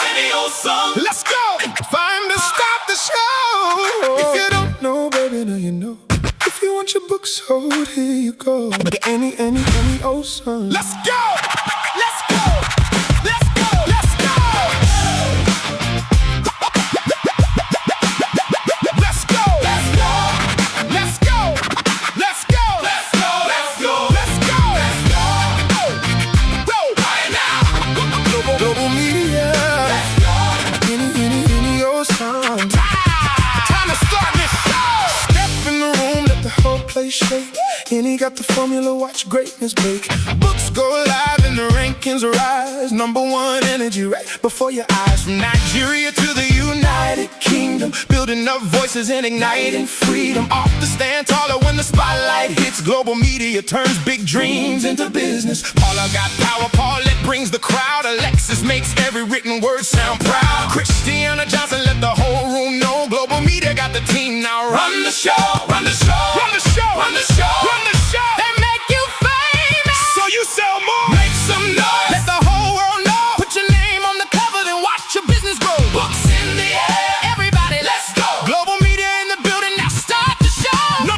Any old song. Let's go. Find to stop the show. If you don't know, baby, now you know. If you want your book sold, here you go. Any old song. Let's go. Let's go. Let's go. Let's go. Let's go. Let's go. Let's go. Let's go. Let's go. Let's go. Let's go. Let's go. Go. Right now. Global Media. Let's go. Any old song. Time to start this show. Step in the room, let the whole place shake. Any got the formula, watch greatness break. Books go live and the rankings rise. #1 energy right before your eyes. From Nigeria to the United Kingdom, building up voices and igniting freedom. Off the stand taller when the spotlight hits. Global Media turns big dreams into business. Paula got power, Paulette brings the crowd. Alexis makes every written word sound proud. Christiana Johnson let the whole room know. Global Media got the team now. Run the show, run the show, run the show, run the show, run the show. They make you famous, so you sell more. Make some noise, let the whole world know. Put your name on the cover, then watch your business grow. Books in the air, everybody, let's go. Global Media in the building, now start the show. #1,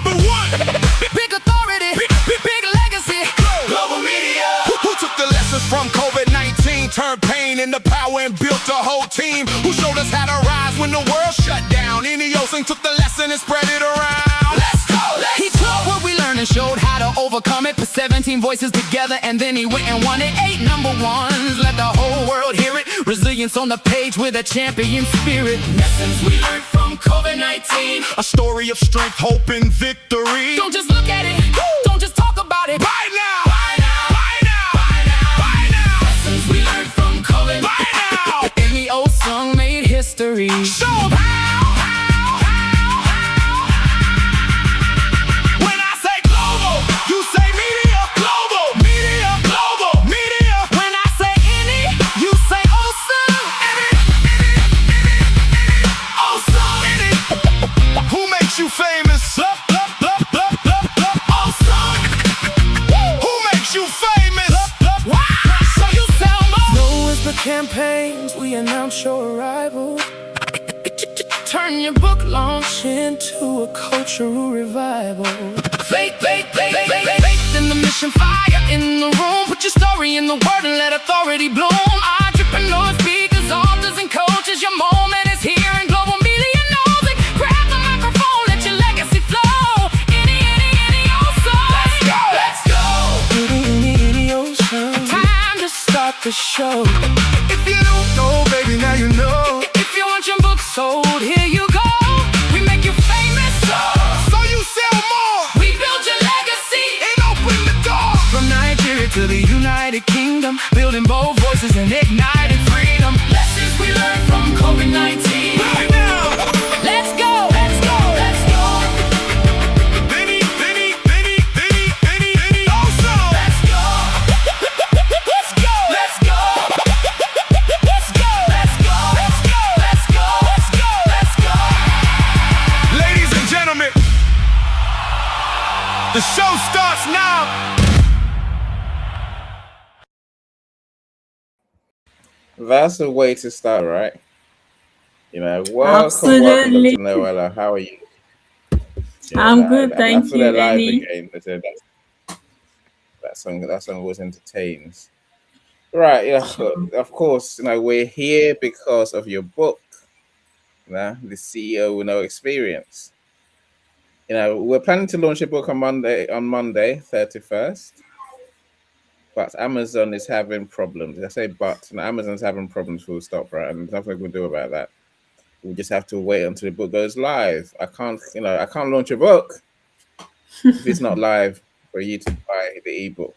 big authority, big legacy. Global Media. Who took the lessons from COVID-19, turned pain into power and built a whole team? Who showed us how to rise when the world shut down? Ineosing took the lesson and spread it around. Let's go. He taught what we learned and showed how to overcome it. Put 17 voices together and then he went and won it. 8 #1s, let the whole world hear it. Resilience on the page with a champion spirit. Lessons we learned from COVID-19. A story of strength, hope, and victory. Don't just look at it, don't just talk about it. Buy now, buy now, buy now, buy now, buy now. Lessons we learned from COVID. Buy now. Any old song made history. Show 'em how. Campaigns, we announce your arrival. Turn your book launch into a cultural revival. Faith in the mission, fire in the room. Put your story in the word and let authority bloom. Entrepreneurs, speakers, authors, and coaches, your moment is here and Global Media knows it. Grab the microphone, let your legacy flow. Any old song. Let's go, let's go. Any old song. Time to start the show. If you don't know, baby, now you know. If you want your book sold, here you go. We make you famous, so you sell more. We build your legacy and open the door. From Nigeria to the United Kingdom, building bold voices and igniting freedom. Lessons we learned from COVID-19. Right now, let's go, let's go, let's go. Any old song. Let's go. Let's go, let's go. The show starts now. That's the way to start, right? Welcome, Absolutely. Dr. Noella. How are you? I'm good, thank after you, the live Eddie. again, that song always entertains. Right, of course, we're here because of your book, the CEO with No Experience. We're planning to launch a book on Monday, 31st. But Amazon is having problems. I say but, Amazon's having problems, full stop, right? And there's nothing we can do about that. We just have to wait until the book goes live. I can't launch a book if it's not live for you to buy the ebook.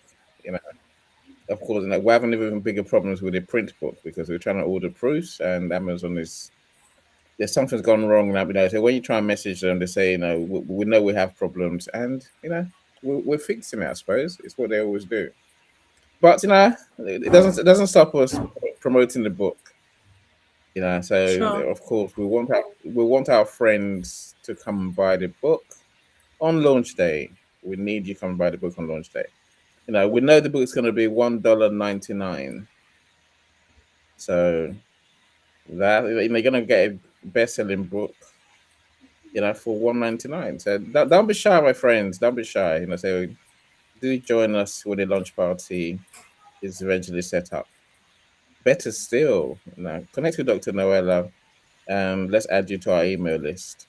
Of course, we're having even bigger problems with the print book because we're trying to order proofs and Amazon there's something's gone wrong now. So when you try and message them, they say, we know we have problems, and we're fixing it. I suppose it's what they always do. But it doesn't stop us promoting the book. So Sure. of course we want our friends to come and buy the book on launch day. We need you to come and buy the book on launch day. We know the book's going to be $1.99. So That they're gonna get a best-selling book, for 199. So don't be shy, my friends. Don't be shy. So do join us when the launch party is eventually set up. Better still, connect with Dr. Noella. Let's add you to our email list.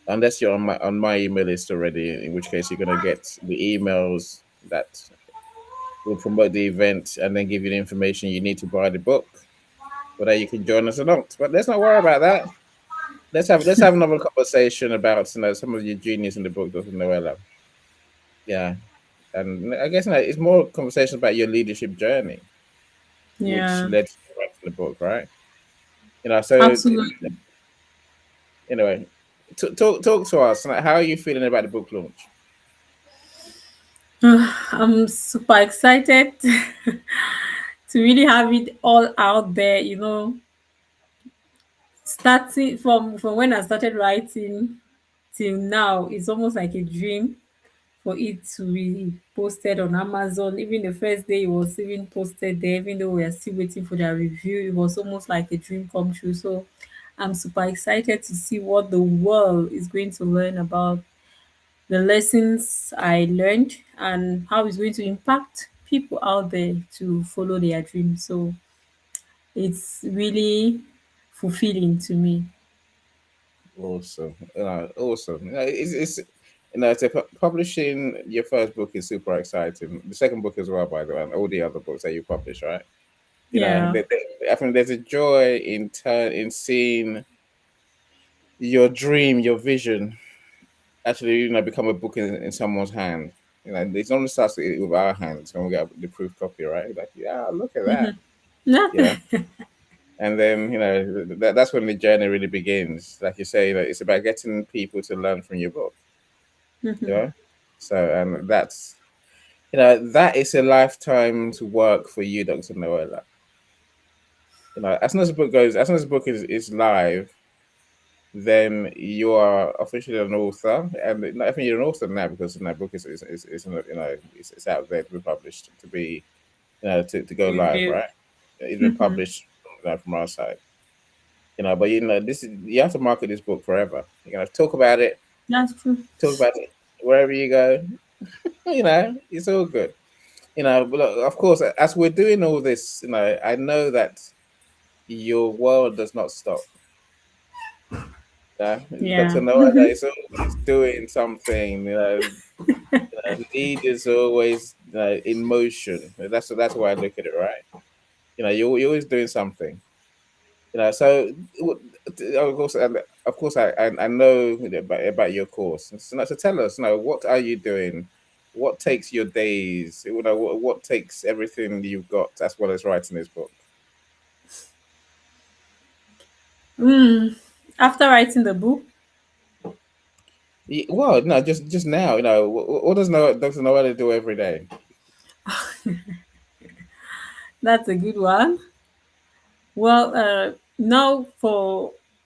Unless you're on my email list already, in which case you're gonna get the emails that will promote the event and then give you the information you need to buy the book, whether you can join us or not. But let's not worry about that. Let's have another conversation about some of your genius in the book, Dr. Noella. Yeah, and I guess it's more conversation about your leadership journey, which Yeah, led to writing the book, right? So absolutely. anyway, talk to us. How are you feeling about the book launch? I'm super excited to really have it all out there, starting from when I started writing till now. It's almost like a dream for it to be posted on Amazon. Even the first day it was even posted there, even though we are still waiting for their review, it was almost like a dream come true. So I'm super excited to see what the world is going to learn about the lessons I learned and how it's going to impact people out there to follow their dreams. So it's really fulfilling to me. Awesome, awesome. Publishing your first book is super exciting. The second book as well, by the way, and all the other books that you publish, right? Yeah. I think there's a joy in seeing your dream, your vision, actually, become a book in someone's hand. It only starts with our hands when we get the proof copy, right? Like, yeah, look at that, you know. And then that's when the journey really begins. Like you say, it's about getting people to learn from your book, you know. So, and that is a lifetime's work for you, Dr. Noella. As soon as the book is live, then you are officially an author, and I think you're an author now because that book it's out there to be published, to be to go live, Review. right? It's been published from our side, but this is you have to market this book forever. You're gonna That's true. talk about it wherever you go. It's all good. But look, of course, as we're doing all this, I know that your world does not stop. Yeah, Yeah. Dr. Noah is always doing something. Lead is always in motion. That's why I look at it, right? You're always doing something. So of course, I know about your course. So tell us, what are you doing? What takes your days? What takes everything you've got as well as writing this book? Mm. After writing the book, Well, no, just now. What does Dr. Noah do every day? that's a good one. Well, now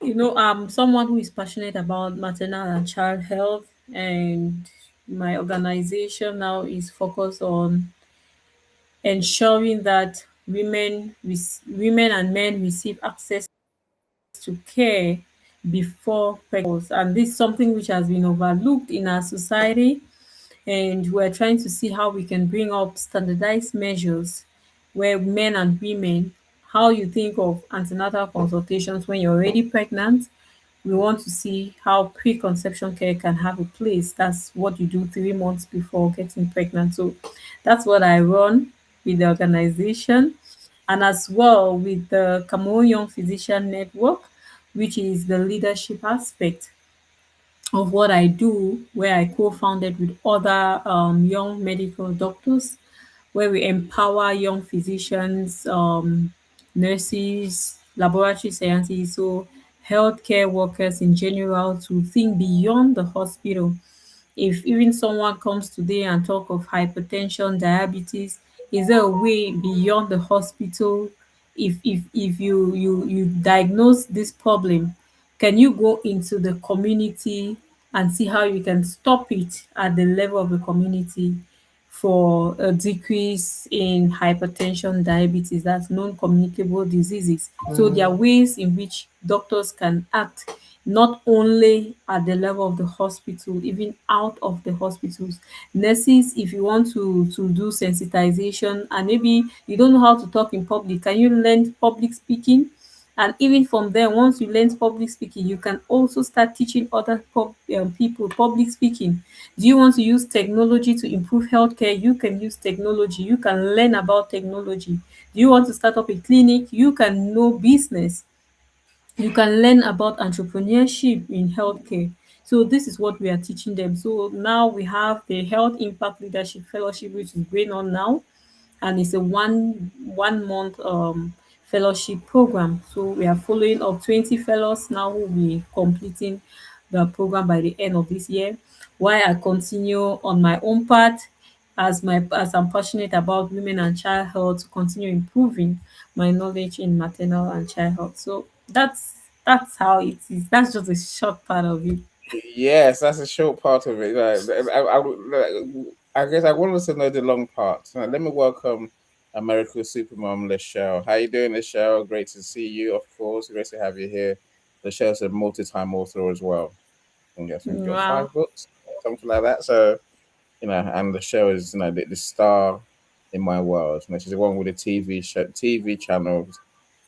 I'm someone who is passionate about maternal and child health, and my organization now is focused on ensuring that women and men receive access to care before pregnancy. And this is something which has been overlooked in our society, and we're trying to see how we can bring up standardized measures where men and women, how you think of antenatal consultations when you're already pregnant. We want to see how preconception care can have a place. That's what you do 3 months before getting pregnant. So that's what I run with the organization, and as well with the Cameroon Young Physician Network, which is the leadership aspect of what I do, where I co-founded with other young medical doctors, where we empower young physicians, nurses, laboratory scientists, so healthcare workers in general to think beyond the hospital. If even someone comes today and talk of hypertension, diabetes, is there a way beyond the hospital? If you diagnose this problem, can you go into the community and see how you can stop it at the level of the community for a decrease in hypertension, diabetes, that's non-communicable diseases. So there are ways in which doctors can act not only at the level of the hospital, even out of the hospitals. Nurses, if you want to do sensitization and maybe you don't know how to talk in public, can you learn public speaking? And even from there, once you learn public speaking, you can also start teaching other people public speaking. Do you want to use technology to improve healthcare? You can use technology. You can learn about technology. Do you want to start up a clinic? You can know business. You can learn about entrepreneurship in healthcare. So this is what we are teaching them. So now we have the Health Impact Leadership Fellowship, which is going on now, and it's a one month fellowship program. So we are following up 20 fellows now who will be completing the program by the end of this year. While I continue on my own path as I'm passionate about women and child health, to continue improving my knowledge in maternal and child health. So that's how it is. That's just a short part of it. Yes, that's a short part of it. I guess I want us to know the long part. Now, let me welcome America's Supermom, Lachelle. How you doing, Lachelle? Great to see you, of course. Great to have you here. Lachelle's a multi-time author as well. I think you've got Wow. 5 books, something like that. So, and Lachelle is, the star in my world. She's the one with the TV show, TV channels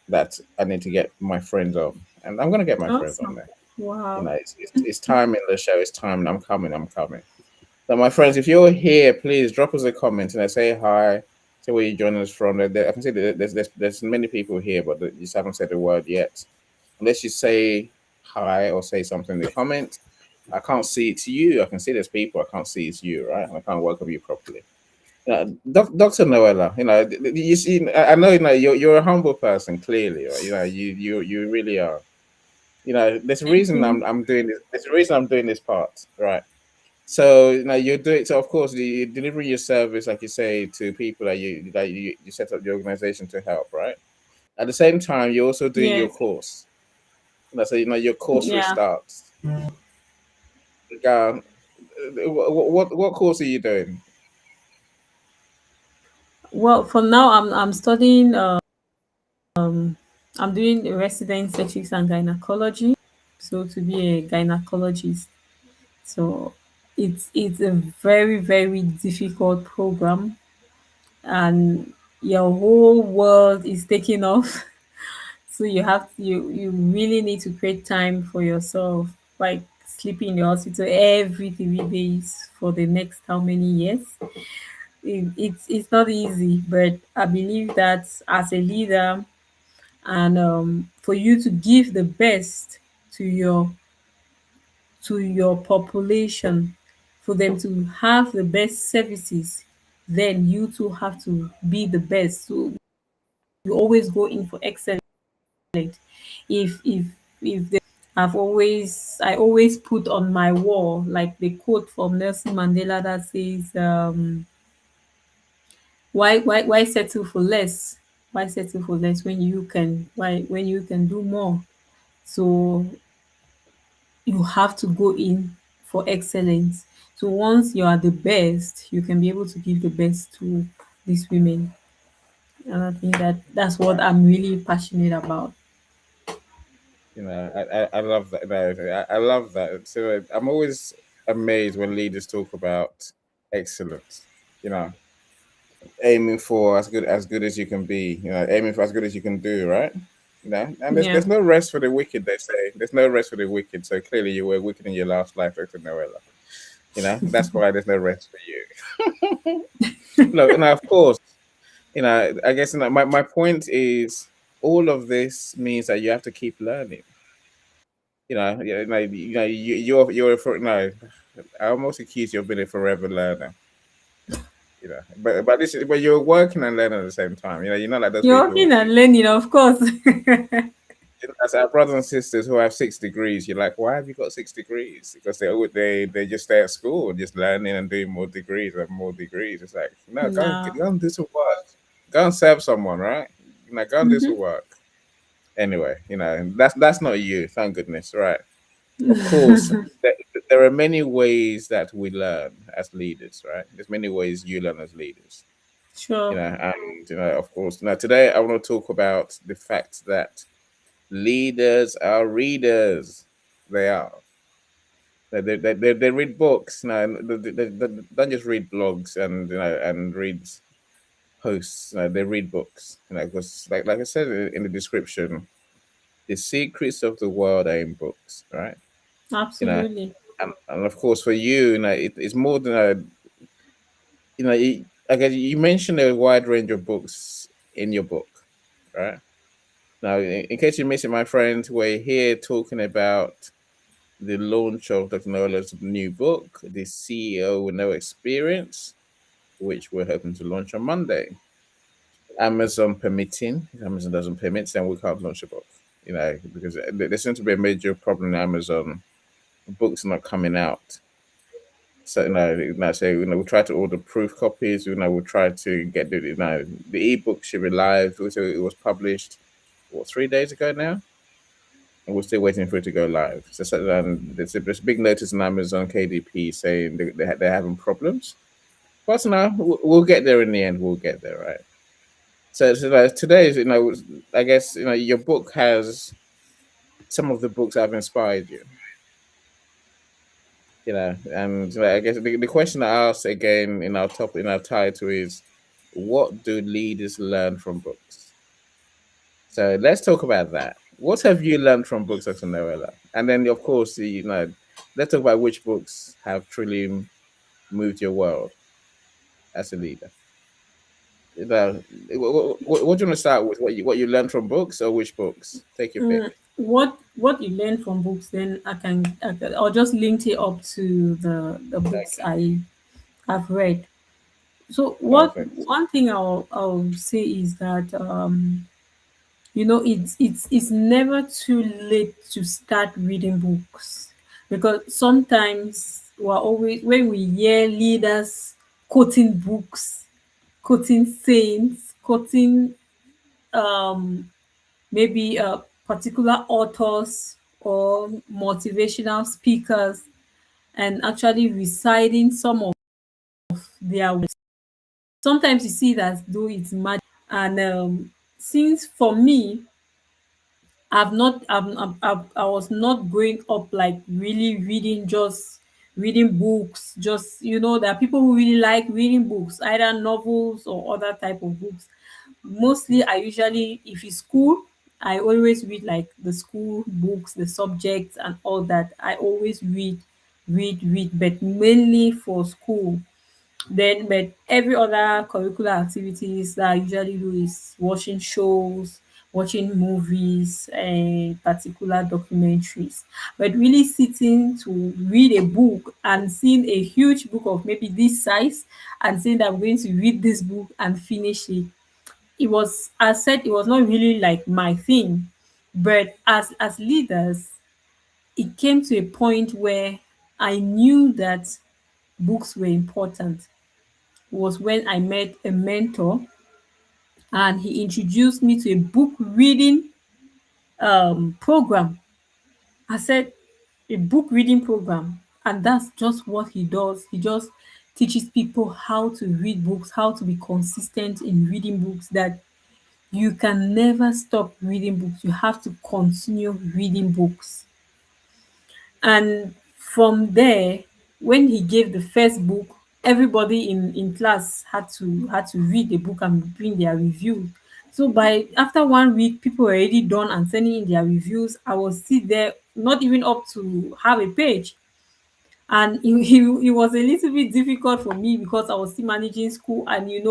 that I need to get my friends on. And I'm going to get my friends on Awesome. there. Wow. It's time in the show. It's time, and I'm coming. I'm coming. So, my friends, if you're here, please drop us a comment and say hi. Say where you're joining us from. I can see that there's many people here, but you just haven't said a word yet. Unless you say hi or say something in the comments, I can't see it's you. I can see there's people. I can't see it's you, right? And I can't welcome you properly. Dr. Noella, you see, I know, you're a humble person, clearly, right? You really are. There's a Thank reason you. I'm doing this. There's a reason I'm doing this part, right? So you're doing, so of course you deliver your service, like you say, to people that you set up the organization to help, right? At the same time, you're also doing your Yes. course. So your course Yeah. restarts. Um, what course are you doing? Well, for now, I'm studying. I'm doing a resident obstetrics and gynecology. So to be a gynecologist, so it's a very very difficult program, and your whole world is taking off. So you really need to create time for yourself, like sleeping in the hospital every 3 days for the next how many years. It's not easy, but I believe that as a leader, and for you to give the best to your population, for them to have the best services, then you too have to be the best. So you always go in for excellence. If the I always put on my wall like the quote from Nelson Mandela that says, why settle for less? Why settle for less when you can do more? So you have to go in for excellence. So once you are the best, you can be able to give the best to these women. And I think that's what I'm really passionate about. I love that. I love that. So I'm always amazed when leaders talk about excellence. You know, aiming for as good as you can be. Aiming for as good as you can do. Right. And Yeah. there's no rest for the wicked. They say there's no rest for the wicked. So clearly you were wicked in your last life, Dr. Noella. That's why there's no rest for you. No, and of course, I guess my point is all of this means that you have to keep learning. You're for no. I almost accuse you of being a forever learner. But you're working and learning at the same time. You're not like those You're people. working and learning, of course. As our brothers and sisters who have 6 degrees, you're like, why have you got 6 degrees? Because they just stay at school, just learning and doing more degrees and more degrees. It's like, no, No. go and do some work. Go and serve someone, right? Go and do some Hmm. work. Anyway, that's not you. Thank goodness, right? of course, there, there are many ways that we learn as leaders, right? There's many ways you learn as leaders, Sure. and of course, now today I want to talk about the fact that leaders are readers. They are. They read books. They don't just read blogs and read posts. They read books. Because like I said in the description, the secrets of the world are in books, right? You know, Absolutely. and of course for you, it's more than a okay, you mentioned a wide range of books in your book, right? Now, in case you missed it, my friends, we're here talking about the launch of Dr. Nola's new book, The CEO with No Experience, which we're hoping to launch on Monday. Amazon permitting, if Amazon doesn't permit, then we can't launch a book, because there seems to be a major problem in Amazon. Books not coming out. So we try to order proof copies. We try to get the ebook should be live. So it was published 3 days ago now, and we're still waiting for it to go live. There's a big notice on Amazon KDP saying they're having problems. But no, we'll get there in the end. We'll get there, right? So today is I guess your book has some of the books that have inspired you. And I guess the question I asked again in our title is, what do leaders learn from books? So let's talk about that. What have you learned from books, Dr. Noella? And then, of course, let's talk about which books have truly moved your world as a leader. What do you want to start with? What you learned from books, or which books? Take your pick. What you learn from books, then I'll just link it up to the books Okay, I have read. So what perfect. one thing I'll say is that it's never too late to start reading books, because sometimes we're always when we hear leaders quoting books, quoting sayings, quoting um maybe particular authors or motivational speakers, and actually reciting some of their words. Sometimes you see it as though it's magic. And since for me, I've not I was not growing up like really reading, just reading books. Just there are people who really like reading books, either novels or other type of books. Mostly I usually, if it's school, I always read like the school books, the subjects and all that. I always read, but mainly for school. Then, but every other curricular activities that I usually do is watching shows, watching movies, and particular documentaries. But really sitting to read a book and seeing a huge book of maybe this size and saying that I'm going to read this book and finish it, it was, as said, it was not really like my thing. But as leaders, it came to a point where I knew that books were important. Was when I met a mentor, and he introduced me to a book reading program. I said, a book reading program, and that's just what he does. He just teaches people how to read books, how to be consistent in reading books, that you can never stop reading books. You have to continue reading books. And from there, when he gave the first book, everybody in class had to read the book and bring their review. So by after 1 week, people were already done and sending in their reviews. I was still there, not even up to have a page. And it was a little bit difficult for me because I was still managing school. And we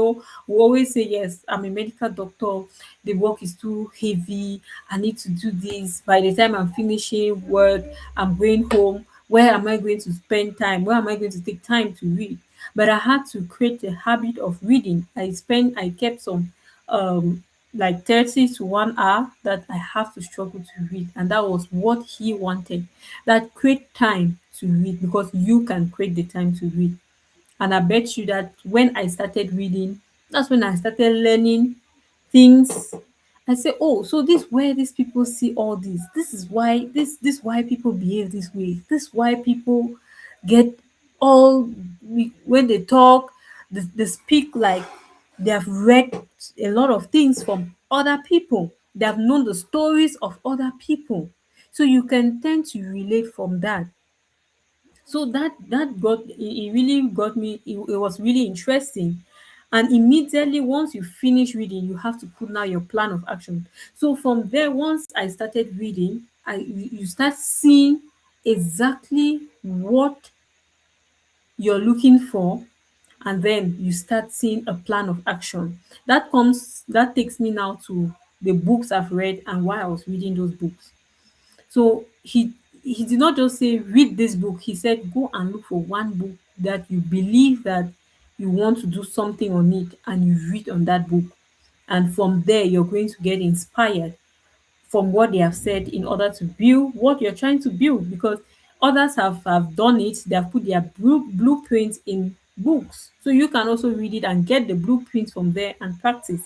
always say, yes, I'm a medical doctor, the work is too heavy, I need to do this. By the time I'm finishing work, I'm going home, where am I going to spend time, where am I going to take time to read? But I had to create a habit of reading. I kept some like 30 to 1 hour that I have to struggle to read. And that was what he wanted. That create time to read, because you can create the time to read. And I bet you that when I started reading, that's when I started learning things. I say, oh, so this where these people see all this. This is why this why people behave this way. This why people get all when they talk, they speak like they have read a lot of things from other people. They have known the stories of other people. So you can tend to relate from that. So that got it really got me. It was really interesting. And immediately once you finish reading, you have to put now your plan of action. So from there, once I started reading, you start seeing exactly what you're looking for, and then you start seeing a plan of action. That takes me now to the books I've read and why I was reading those books. So he did not just say read this book. He said go and look for one book that you believe that you want to do something on it, and you read on that book. And from there you're going to get inspired from what they have said in order to build what you're trying to build, because others have done it. They have put their blueprints in books. So you can also read it and get the blueprints from there and practice.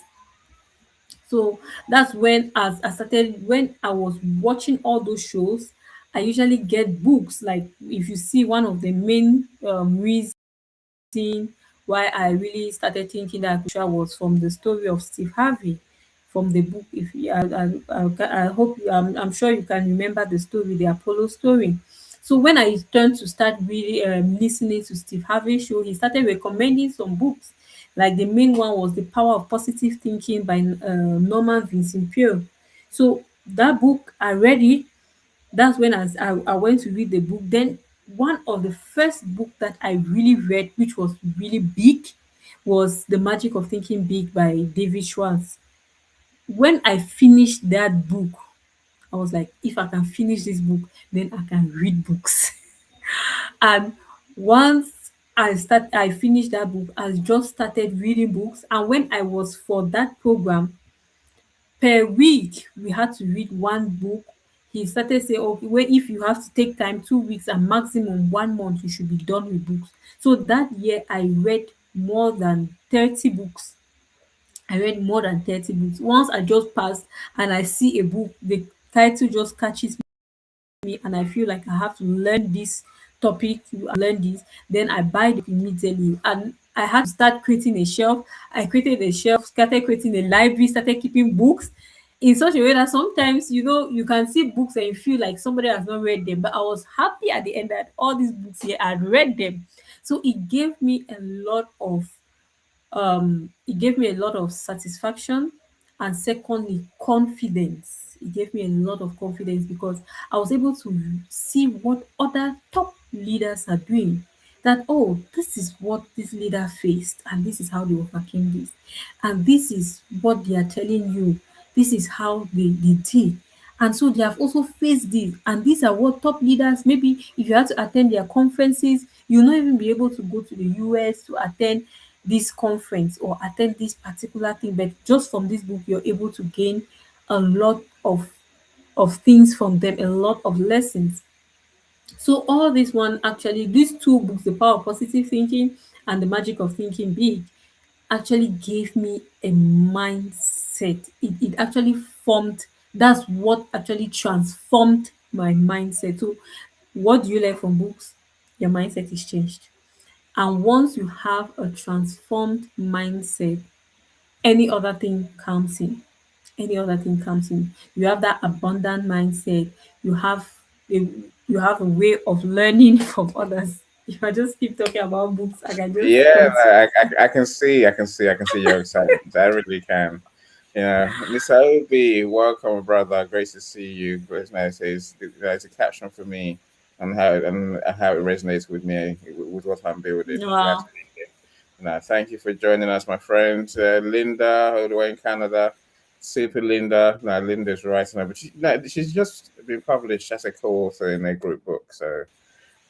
So that's when as I started when I was watching all those shows, I usually get books. Like if you see one of the main reasons why I really started thinking that Kusha was from the story of Steve Harvey from the book. If you, I hope I'm sure you can remember the story, the Apollo story. So when I turned to start really listening to Steve Harvey show, he started recommending some books. Like the main one was The Power of Positive Thinking by Norman Vincent Peale. So that book I read it. That's when I went to read the book. Then one of the first book that I really read, which was really big, was The Magic of Thinking Big by David Schwartz. When I finished that book, I was like, if I can finish this book, then I can read books. And once I finished that book, I just started reading books. And when I was for that program, per week we had to read one book. He started saying, okay, well, if you have to take time, 2 weeks and maximum 1 month, you should be done with books. So that year I read more than 30 books. I read more than 30 books. Once I just passed and I see a book, the title just catches me and I feel like I have to learn this topic, to learn this, then I buy the book immediately. And I had to start creating a shelf. I created a shelf, started creating a library, started keeping books in such a way that sometimes, you can see books and you feel like somebody has not read them. But I was happy at the end that all these books here, I'd read them. So it gave me a lot of satisfaction, and secondly confidence. It gave me a lot of confidence because I was able to see what other top leaders are doing. That, oh, this is what this leader faced and this is how they overcame this, and this is what they are telling you, this is how they did. And so they have also faced this, and these are what top leaders, maybe if you had to attend their conferences, you'll not even be able to go to the US to attend this conference or attend this particular thing. But just from this book, you're able to gain a lot of things from them, a lot of lessons. So all this one, actually, these two books, The Power of Positive Thinking and The Magic of Thinking Big, actually gave me a mindset. It actually formed, that's what actually transformed my mindset. So what do you learn from books? Your mindset is changed. And once you have a transformed mindset, any other thing comes in. Any other thing comes in. You have that abundant mindset. You have a you have a way of learning from others. If I just keep talking about books, I can just Yeah, continue. I can see, I can see your excitement. I really can. Mr. Obi, welcome, brother. Great to see you. It's nice. It's a caption for me and how it resonates with me with what I'm building. Glad to Wow. be here. Thank you for joining us, my friend. Linda, all the way in Canada. Super Linda. Now, Linda's writing, but she's just been published as a co-author in a group book. So,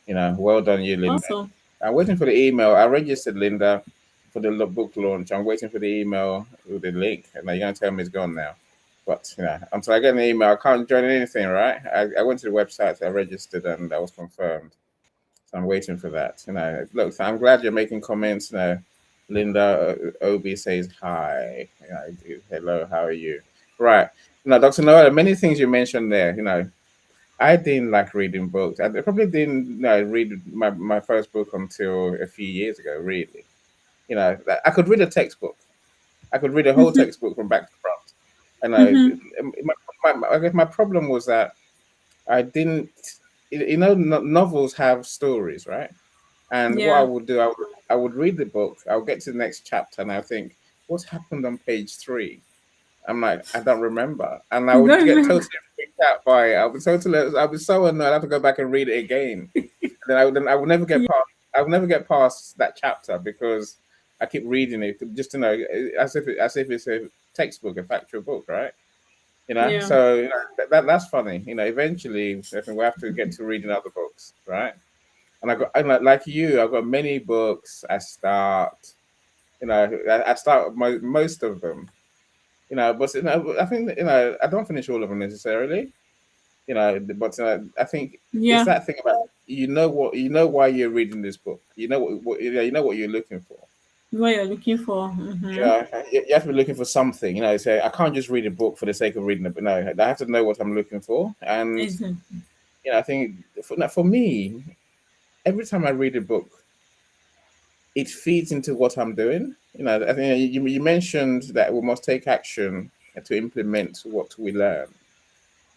well done, you, Linda. Awesome. I'm waiting for the email. I registered Linda for the book launch. I'm waiting for the email with the link, and you're gonna tell me it's gone now. But until I get an email, I can't join anything, right? I went to the website, I registered, and that was confirmed. So I'm waiting for that. Look, so I'm glad you're making comments. Linda Obi says hi. Hello, how are you? Right. Now, Dr. Noel, many things you mentioned there, I didn't like reading books. I probably didn't read my first book until a few years ago, really. I could read a textbook. I could read a whole textbook from back to front. And I guess my problem was that I didn't, novels have stories, right? And what I Yeah. would do, I would read the book, I would get to the next chapter, and I think, what happened on page three? I'm like, I don't remember, and I You would don't get remember? totally freaked out by it. I was so annoyed. I have to go back and read it again. Then I would never get Yeah. past. I would never get past that chapter because I keep reading it just to know, as if it's a textbook, a factual book, right? Yeah. So that's funny. Eventually, I think we have to get to reading other books, right? And like you, I've got many books. I start most of them. But I think that, I don't finish all of them necessarily. But I think it's Yeah. that thing about why you're reading this book. You know what you're looking for. What you're looking for. Mm-hmm. You have to be looking for something. So I can't just read a book for the sake of reading it. But no, I have to know what I'm looking for. And Exactly. I think for me, every time I read a book, it feeds into what I'm doing. I think you mentioned that we must take action to implement what we learn,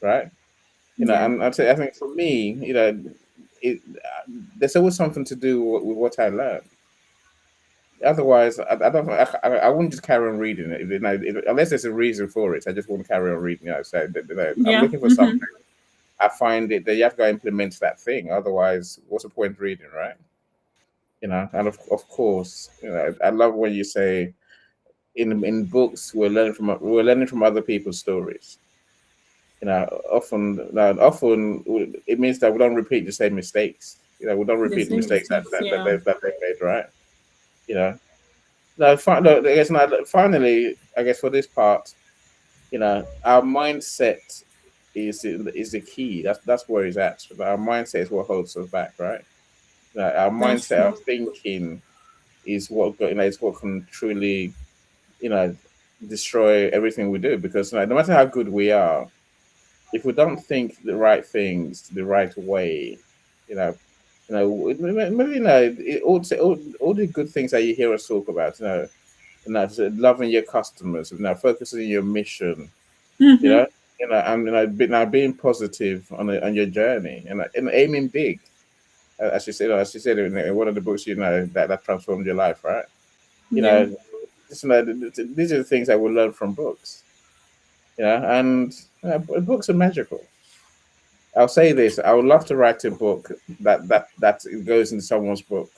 right? Yeah. And I think for me, there's always something to do with what I learn. Otherwise, I don't. I wouldn't just carry on reading it. Unless there's a reason for it, I just won't carry on reading. So I'm Yeah. looking for Mm-hmm. something. I find it that you have to go implement that thing. Otherwise, what's the point reading, right? And of course, I love when you say in books we're learning from other people's stories. Often it means that we don't repeat the same mistakes. We don't The repeat the same mistakes mistakes. Yeah. that they made, right? You know. No, no, I guess now, finally, I guess for this part, our mindset is the key. That's where it's at. Our mindset is what holds us back, right? Our That's mindset, true. our thinking is what can truly, you know, destroy everything we do. Because no matter how good we are, if we don't think the right things the right way, you know, maybe all the good things that you hear us talk about, so loving your customers, focusing on your mission, you Mm-hmm. know, and now being positive on your journey, and aiming big, as you said in one of the books, that transformed your life, right? You Yeah. know, these are the things that we learn from books, and books are magical. I'll say this: I would love to write a book that goes into someone's book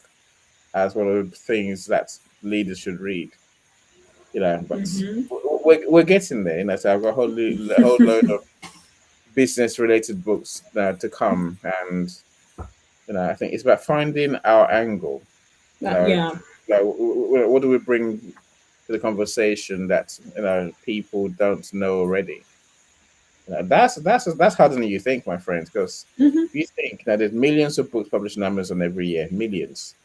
as one of the things that leaders should read. But Mm-hmm. we're getting there. So I've got a whole load of business related books to come, and I think it's about finding our angle. You That, know, yeah. what do we bring to the conversation that people don't know already? That's harder than you think, my friends. Because Mm-hmm. if you think that there's millions of books published on Amazon every year, millions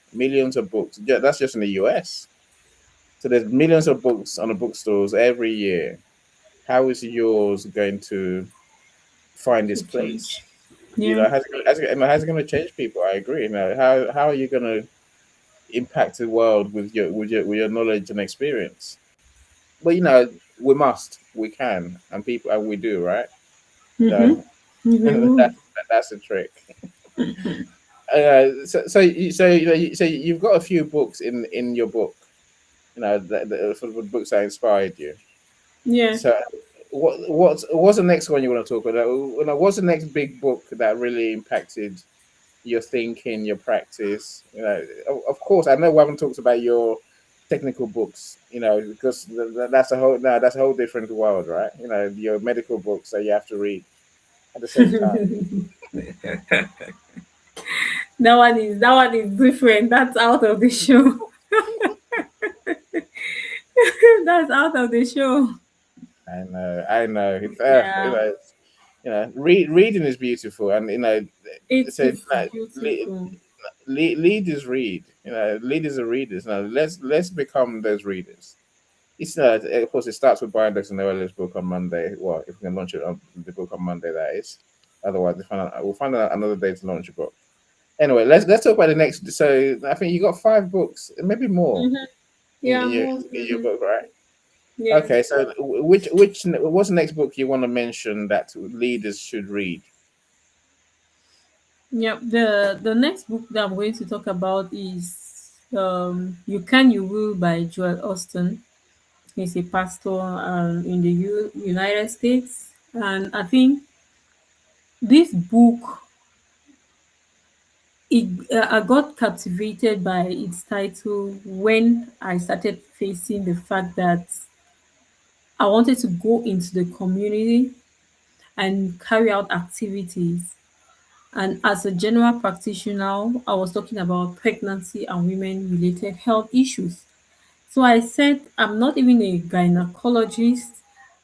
of books. That's just in the US. So there's millions of books on the bookstores every year. How is yours going to find To its change. place? Yeah. How's it going to change people? I agree. How are you going to impact the world with your knowledge and experience? But we must, we can, and we do, right? Mm-hmm. So Mm-hmm. that's the trick. So you've got a few books in your book, for the books that inspired you. Yeah. So what's the next one you want to talk about? What's the next big book that really impacted your thinking, your practice? Of course, I know we haven't talked about your technical books, because that's a whole different world, right? Your medical books that you have to read at the same time. That one is different. That's out of the show. That's out of the show. I know. Yeah. Reading is beautiful, and It so is beautiful. leaders read. Leaders are readers. Now let's become those readers. It's of course it starts with buying Dr. Noel's book on Monday. Well, if we can launch it on the book on Monday, that is. Otherwise, we'll find out another day to launch a book. Anyway, let's talk about the next. So I think you got 5 books, maybe more, Mm-hmm. in, Yeah, in your most. in your Mm-hmm. book, right? Yeah. Okay, so which what's the next book you want to mention that leaders should read? Yeah. The next book that I'm going to talk about is "You Can You Will" by Joel Austin. He's a pastor in the United States, and I think this book, I got captivated by its title when I started facing the fact that I wanted to go into the community and carry out activities. And as a general practitioner, I was talking about pregnancy and women related health issues. So I said, I'm not even a gynecologist,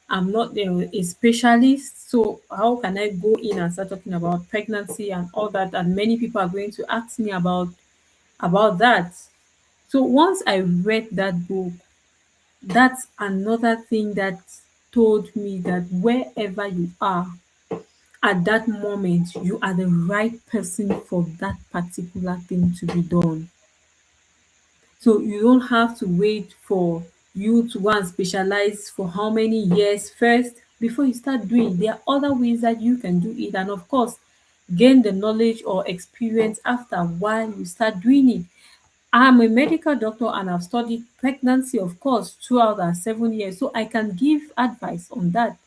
I'm not a specialist. So how can I go in and start talking about pregnancy and all that? And many people are going to ask me about that. So once I read that book, that's another thing that told me that wherever you are at that moment, you are the right person for that particular thing to be done. So you don't have to wait for you to go and specialize for how many years first before you start doing. There are other ways that you can do it, and of course, gain the knowledge or experience after while you start doing it. I'm a medical doctor and I've studied pregnancy, of course, throughout our 7 years. So I can give advice on that.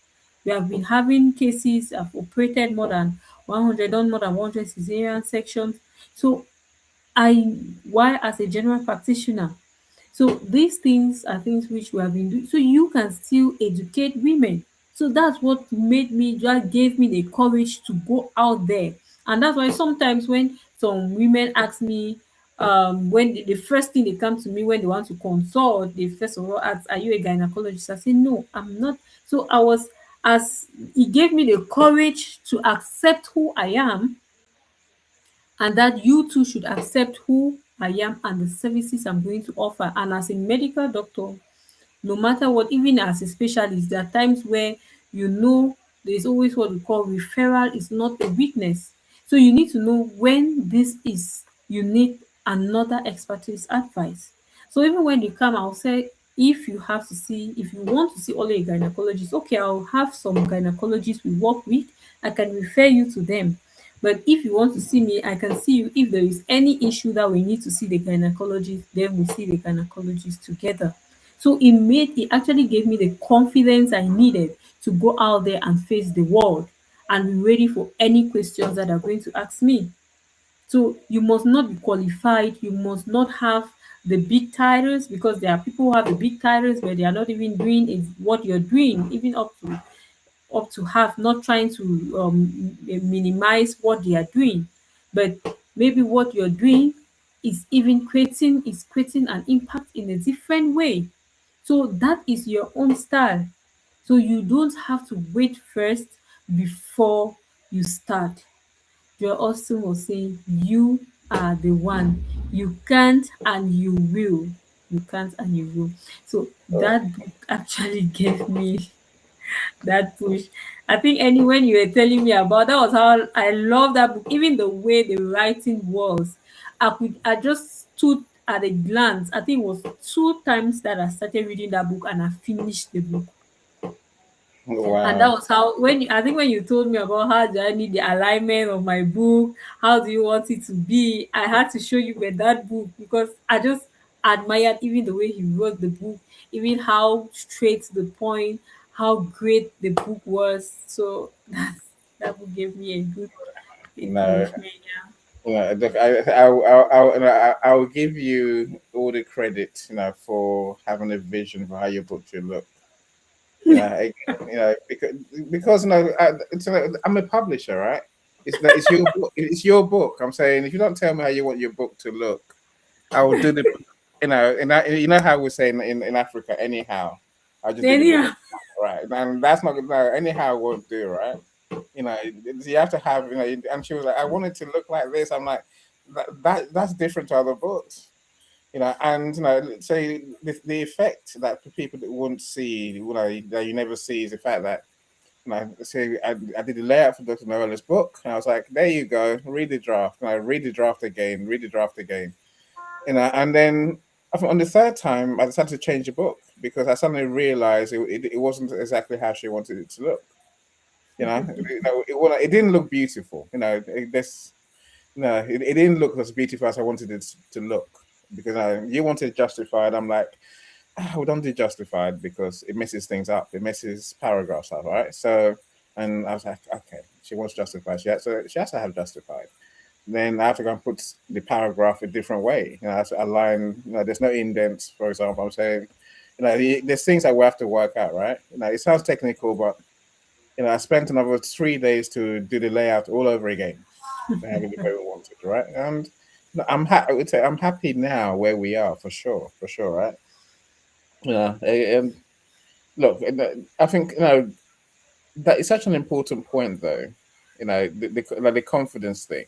We have been having cases, I've operated more than 100, done more than 100 cesarean sections. So why as a general practitioner, so these things are things which we have been doing. So you can still educate women. So that's what made me, that gave me the courage to go out there. And that's why sometimes when some women ask me, when the first thing they come to me when they want to consult, they first of all ask, "Are you a gynecologist?" I say, "No, I'm not." So I was, as it gave me the courage to accept who I am, and that you too should accept who I am and the services I'm going to offer. And as a medical doctor, no matter what, even as a specialist, there are times where there's always what we call referral is not a weakness. So you need to know when this is, you need another expertise advice. So even when you come, I'll say, if you want to see only a gynecologist, okay, I'll have some gynecologists we work with. I can refer you to them. But if you want to see me, I can see you. If there is any issue that we need to see the gynecologist, then we see the gynecologist together. So it actually gave me the confidence I needed to go out there and face the world and be ready for any questions that are going to ask me. So you must not be qualified, you must not have the big titles, because there are people who have the big titles but they are not even doing what you're doing, even up to half, not trying to minimize what they are doing. But maybe what you're doing is creating an impact in a different way. So that is your own style. So you don't have to wait first before you start. Joel Austin was saying, "You are the one. You can't and you will. You can't and you will." So All that book actually gave me that push. I think any when you were telling me about, that was how I love that book. Even the way the writing was, I just stood at a glance. I think it was 2 times that I started reading that book and I finished the book. right. And that Wow. was how, I think when you told me about how do I need the alignment of my book, how do you want it to be, I had to show you with that book, because I just admired even the way he wrote the book, even how straight to the point, how great the book was. So that book gave me a No, encouragement. Yeah. look, I will give you all the credit, for having a vision for how your book should look. Because I'm a publisher, right? It's your book. It's your book. I'm saying, if you don't tell me how you want your book to look, I will do the book. How we say in Africa. Anyhow, I'll just do Then the book. yeah, Right, and that's not good. No, anyhow won't do, right? You have to have, and she was like, I want it to look like this. I'm like, that's different to other books. And say the effect that people that won't see, that you never see, is the fact that say I did the layout for Dr. Noella's book, and I was like, there you go, read the draft, and I read the draft again, read the draft again, and then I think on the third time I decided to change the book because I suddenly realized it wasn't exactly how she wanted it to look. It didn't look beautiful. No, it didn't look as beautiful as I wanted it to look because you wanted justified. I'm like, we don't do justified because it messes things up. It messes paragraphs up, right? So, and I was like, okay, she wants justified. She has to have justified. Then I have to go and put the paragraph a different way. I have to align. There's no indents, for example. I'm saying, there's things that we have to work out, right? It sounds technical, but I spent another 3 days to do the layout all over again to have it the way we wanted, right? And I would say I'm happy now where we are for sure, right? And look, I think that is such an important point, though. The confidence thing.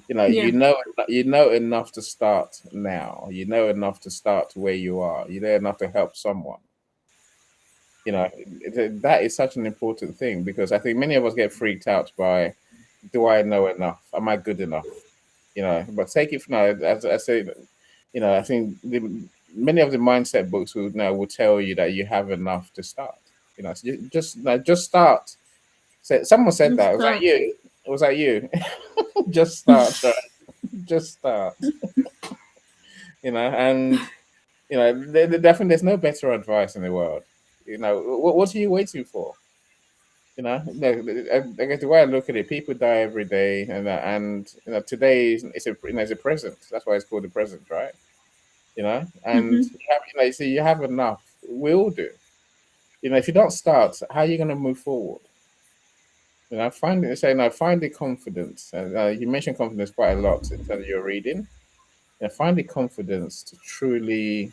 Yeah. You know enough to start now. You know enough to start where you are. You know enough to help someone. That is such an important thing because I think many of us get freaked out by, do I know enough? Am I good enough? But take it from now, as I say, I think many of the mindset books will tell you that you have enough to start. So just start. Someone said that. Just Was that start. you? Was that you? Just start. Right? Just start. And definitely there's no better advice in the world. What are you waiting for? I guess the way I look at it, people die every day, and today is a present. That's why it's called the present, right? And Mm-hmm. you have enough. We all do. If you don't start, how are you going to move forward? Find the confidence. You mentioned confidence quite a lot in terms of your reading. Find the confidence to truly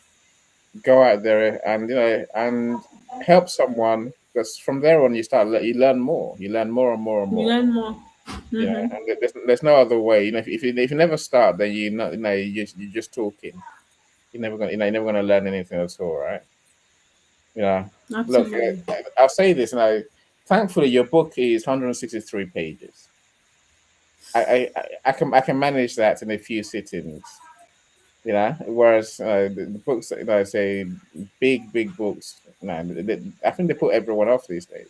go out there and help someone, because from there on you learn more. You learn more and more and You more. learn more. Mm-hmm. And there's no other way. If you never start, then you're just talking. You're never gonna learn anything at all, right? You know, Look, Absolutely. I'll say this. Thankfully, your book is 163 pages. I can manage that in a few sittings. Whereas the books that I say big books, I think they put everyone off these days.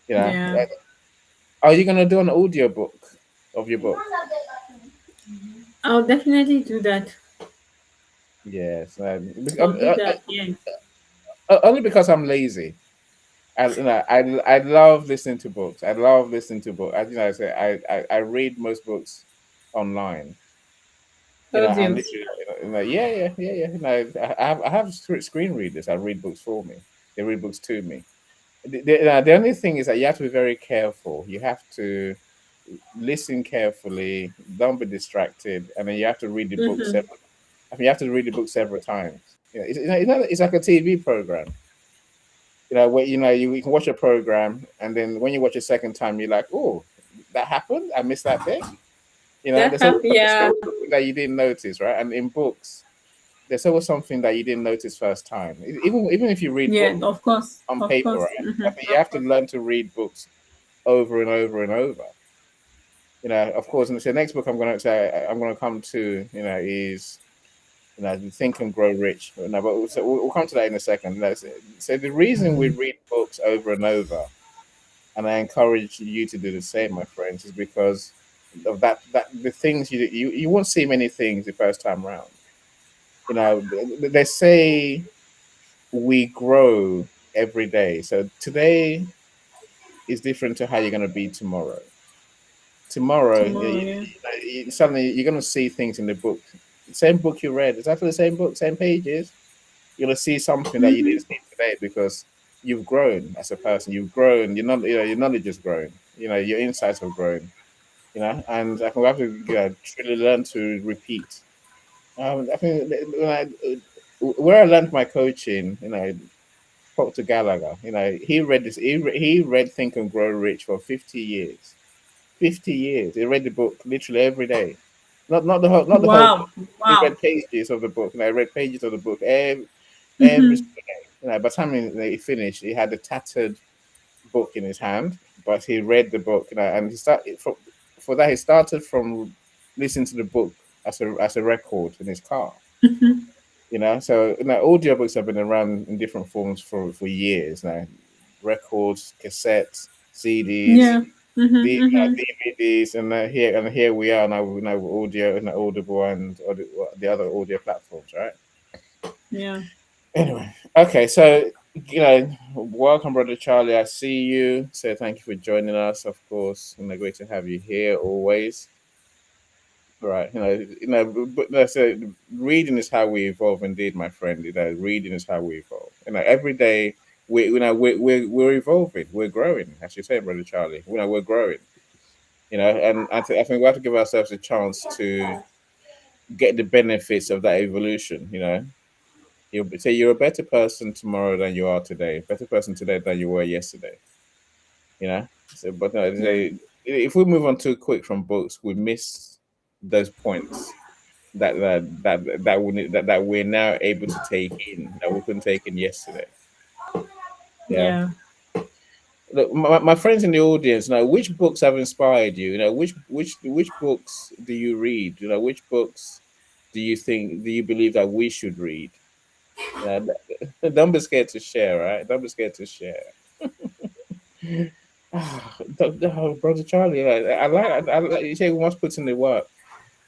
You know, Yeah. are you gonna do an audio book of your book? I'll definitely do that. Yes, I'll do that. Yeah. only because I'm lazy. I love listening to books. I love listening to books. I say I read most books online. And Audio. literally, yeah, yeah. I have screen readers. I read books for me. They read books to me. The only thing is that you have to be very careful. You have to listen carefully. Don't be distracted, and then you have to read the book Mm-hmm. several. I mean, you have to read the book several times. It's like a TV program. Where you can watch a program, and then when you watch a second time, you're like, oh, that happened. I missed that bit. That happy. There's Yeah. always something that you didn't notice, right? And in books, there's always something that you didn't notice first time. Even if you read Yeah. books Of course. on Of paper, course. right? I Mm-hmm. think you have to learn to read books over and over and over. Of course, and the next book I'm gonna come to, is the Think and Grow Rich. No, but we'll come to that in a second. So the reason we read books over and over, and I encourage you to do the same, my friends, is because of that the things you won't see many things the first time round. They say we grow every day. So today is different to how you're going to be tomorrow. Tomorrow, Tomorrow. Yeah. suddenly you're going to see things in the book, same book you read, exactly the same book, same pages. You're going to see something that you Mm-hmm. didn't see today because you've grown as a person. You've grown. Your knowledge has grown. Your insights have grown. And I think we have to truly learn to repeat. I think where I learned my coaching, Dr. Gallagher, he read this. He read Think and Grow Rich for 50 years. 50 years. He read the book literally every day. not the whole book. Wow. He Wow. read pages of the book, and I read pages of the book every single day. By the time he finished, he had a tattered book in his hand, but he read the book, and he started from for that he started from listening to the book as a record in his car. So audiobooks have been around in different forms for years now. Records, cassettes, CDs, Yeah. Mm-hmm, mm-hmm. DVDs, and here we are now with audio and Audible and the other audio platforms, right? Yeah. Anyway, okay, so welcome, brother Charlie. I see you. So thank you for joining us. Of course, great to have you here always. Right, but so reading is how we evolve. Indeed, my friend. Reading is how we evolve. Every day we're evolving, we're growing. As you say, brother Charlie, we're growing. And I think we have to give ourselves a chance to get the benefits of that evolution. You'll say you're a better person tomorrow than you are today. Better person today than you were yesterday. So, but no, Yeah. if we move on too quick from books, we miss those points that we're now able to take in that we couldn't take in yesterday. Yeah. Yeah. Look, my friends in the audience, which books have inspired you? Which books do you read? Which books do you believe that we should read? Don't be scared to share, right? Don't be scared to share. Brother Charlie, I like you say we must put in the work.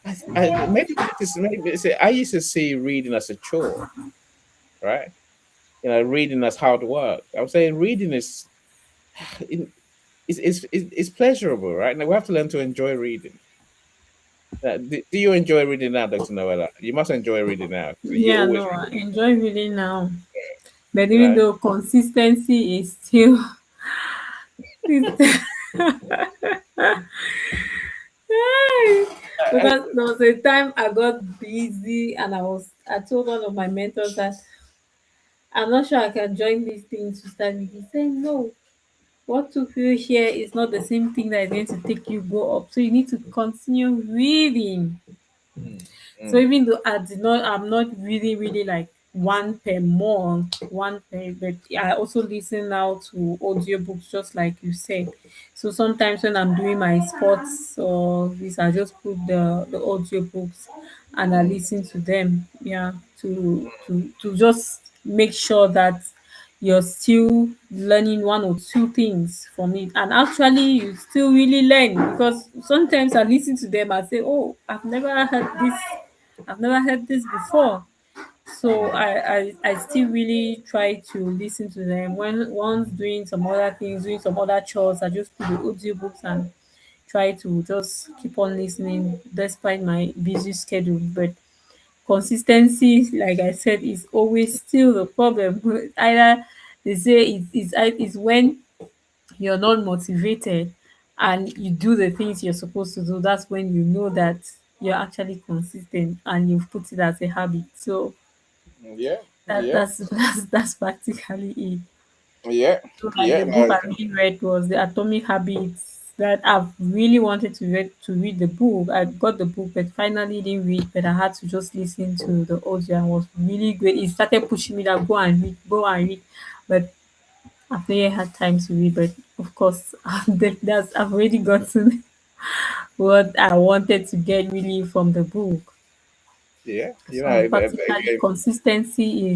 I used to see reading as a chore, right? Reading as hard work. I'm saying reading is pleasurable, right? Now we have to learn to enjoy reading. Do you enjoy reading now, Dr. Noella? You must enjoy reading now because you Yeah, always no, I enjoy reading now. But read, even though consistency is still because there was a time I got busy and I told one of my mentors that I'm not sure I can join these things to study. He said no. What took you here is not the same thing that is going to take you go up. So you need to continue reading. Mm, So mm, even though I'm not really, really like one per month, one per, but I also listen now to audiobooks, just like you said. So sometimes when I'm doing my sports or this, I just put the audiobooks and I mm, listen to them. Yeah, to just make sure that you're still learning one or two things from it, and actually you still really learn, because sometimes I listen to them and say, oh, I've never heard this before. So mm. I still really try to listen to them when once doing some other things, doing some other chores. I just put the audiobooks and try to just keep on listening despite my busy schedule. But consistency, like I said, is always still the problem. Either they say it's when you're not motivated and you do the things you're supposed to do, that's when you know that you're actually consistent and you've put it as a habit. So Yeah, yeah, that's practically it. yeah, So like yeah. the book No, I really read was The Atomic Habits, that I've really wanted to read the book. I got the book but finally didn't read, but I had to just listen to the audio and it was really great. It started pushing me that go and read. But I've not yet had time to read, but of course, I've already gotten what I wanted to get really from the book. yeah. So practically, consistency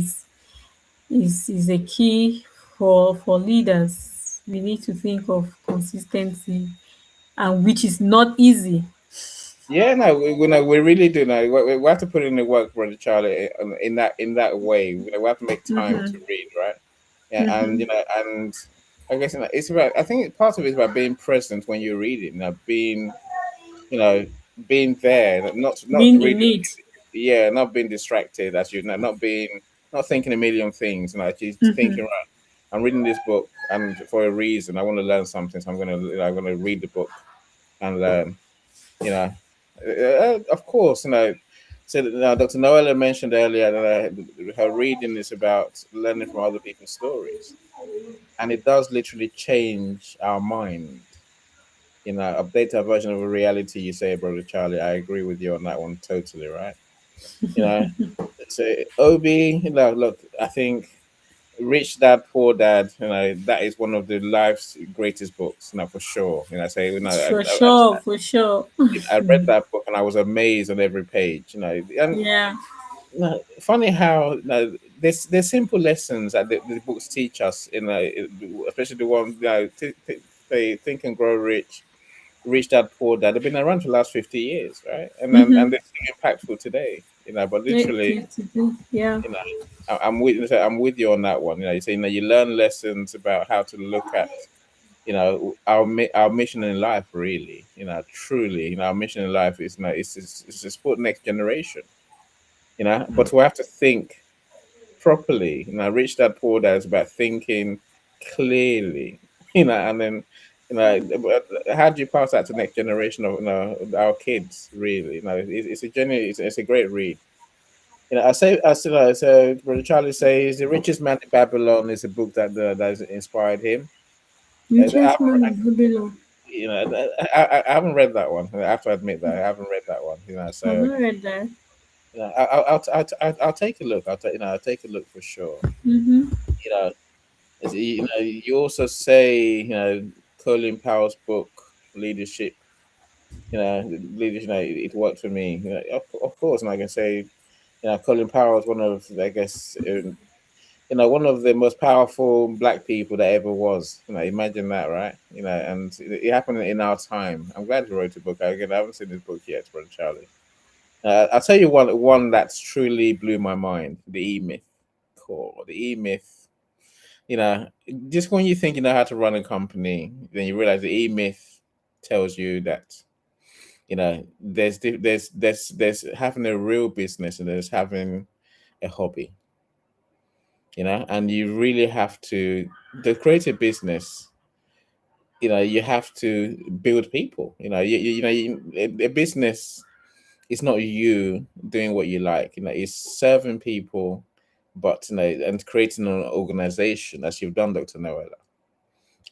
is a key for leaders. We need to think of consistency, and which is not easy. Yeah, no, we really do know. We have to put in the work, brother Charlie, in that way. We have to make time to read, right? Yeah, and I guess it's about. I think part of it is about being present when you're reading. You know, being there, not Being in reading. it. Yeah, not being distracted, as you know, not thinking a million things. Just thinking, right? I'm reading this book, and for a reason, I want to learn something, so I'm gonna read the book and learn. you know, of course, So Dr. Noella mentioned earlier that her reading is about learning from other people's stories, and it does literally change our mind. Update our version of a reality. You say, brother Charlie. I agree with you on that one totally. Right. You know, so Obi. Look. I think Rich Dad Poor Dad. That is one of the life's greatest books. For sure. Say. For sure, for sure. I read that book and I was amazed on every page. And Yeah. funny how there's simple lessons that the books teach us. Especially the ones they Think and Grow Rich, Rich Dad Poor Dad. They've been around for the last 50 years, right? And they're still impactful today. But literally, Yeah. you know, I'm with you on that one. You say you learn lessons about how to look at our mission in life. Really, truly, our mission in life is is to support next generation. But we have to think properly. Rich Dad Poor Dad is about thinking clearly. And then how do you pass that to next generation of our kids? Really, it's a genuine, it's a great read. I say, so Brother Charlie says The Richest Man in Babylon is a book that has inspired him. I Richest man in Babylon. I haven't read that one. I have to admit that I haven't read that one. I've So not read that. I'll take a look. I'll take a look for sure. Mm-hmm. You know, you also say Colin Powell's book Leadership. Leadership. It worked for me. Of course, and I can say Colin Powell is one of, I guess, one of the most powerful black people that ever was. Imagine that, right? And it happened in our time. I'm glad you wrote a book. Again, I haven't seen this book yet, brother Charlie. I'll tell you one that's truly blew my mind: the E Myth. Cool. The E Myth. You know, just when you think you know how to run a company, then you realize the E Myth tells you that there's having a real business and there's having a hobby. And you really have to create a business. You have to build people. A business is not you doing what you like. It's serving people, but and creating an organization as you've done, Dr. Noella.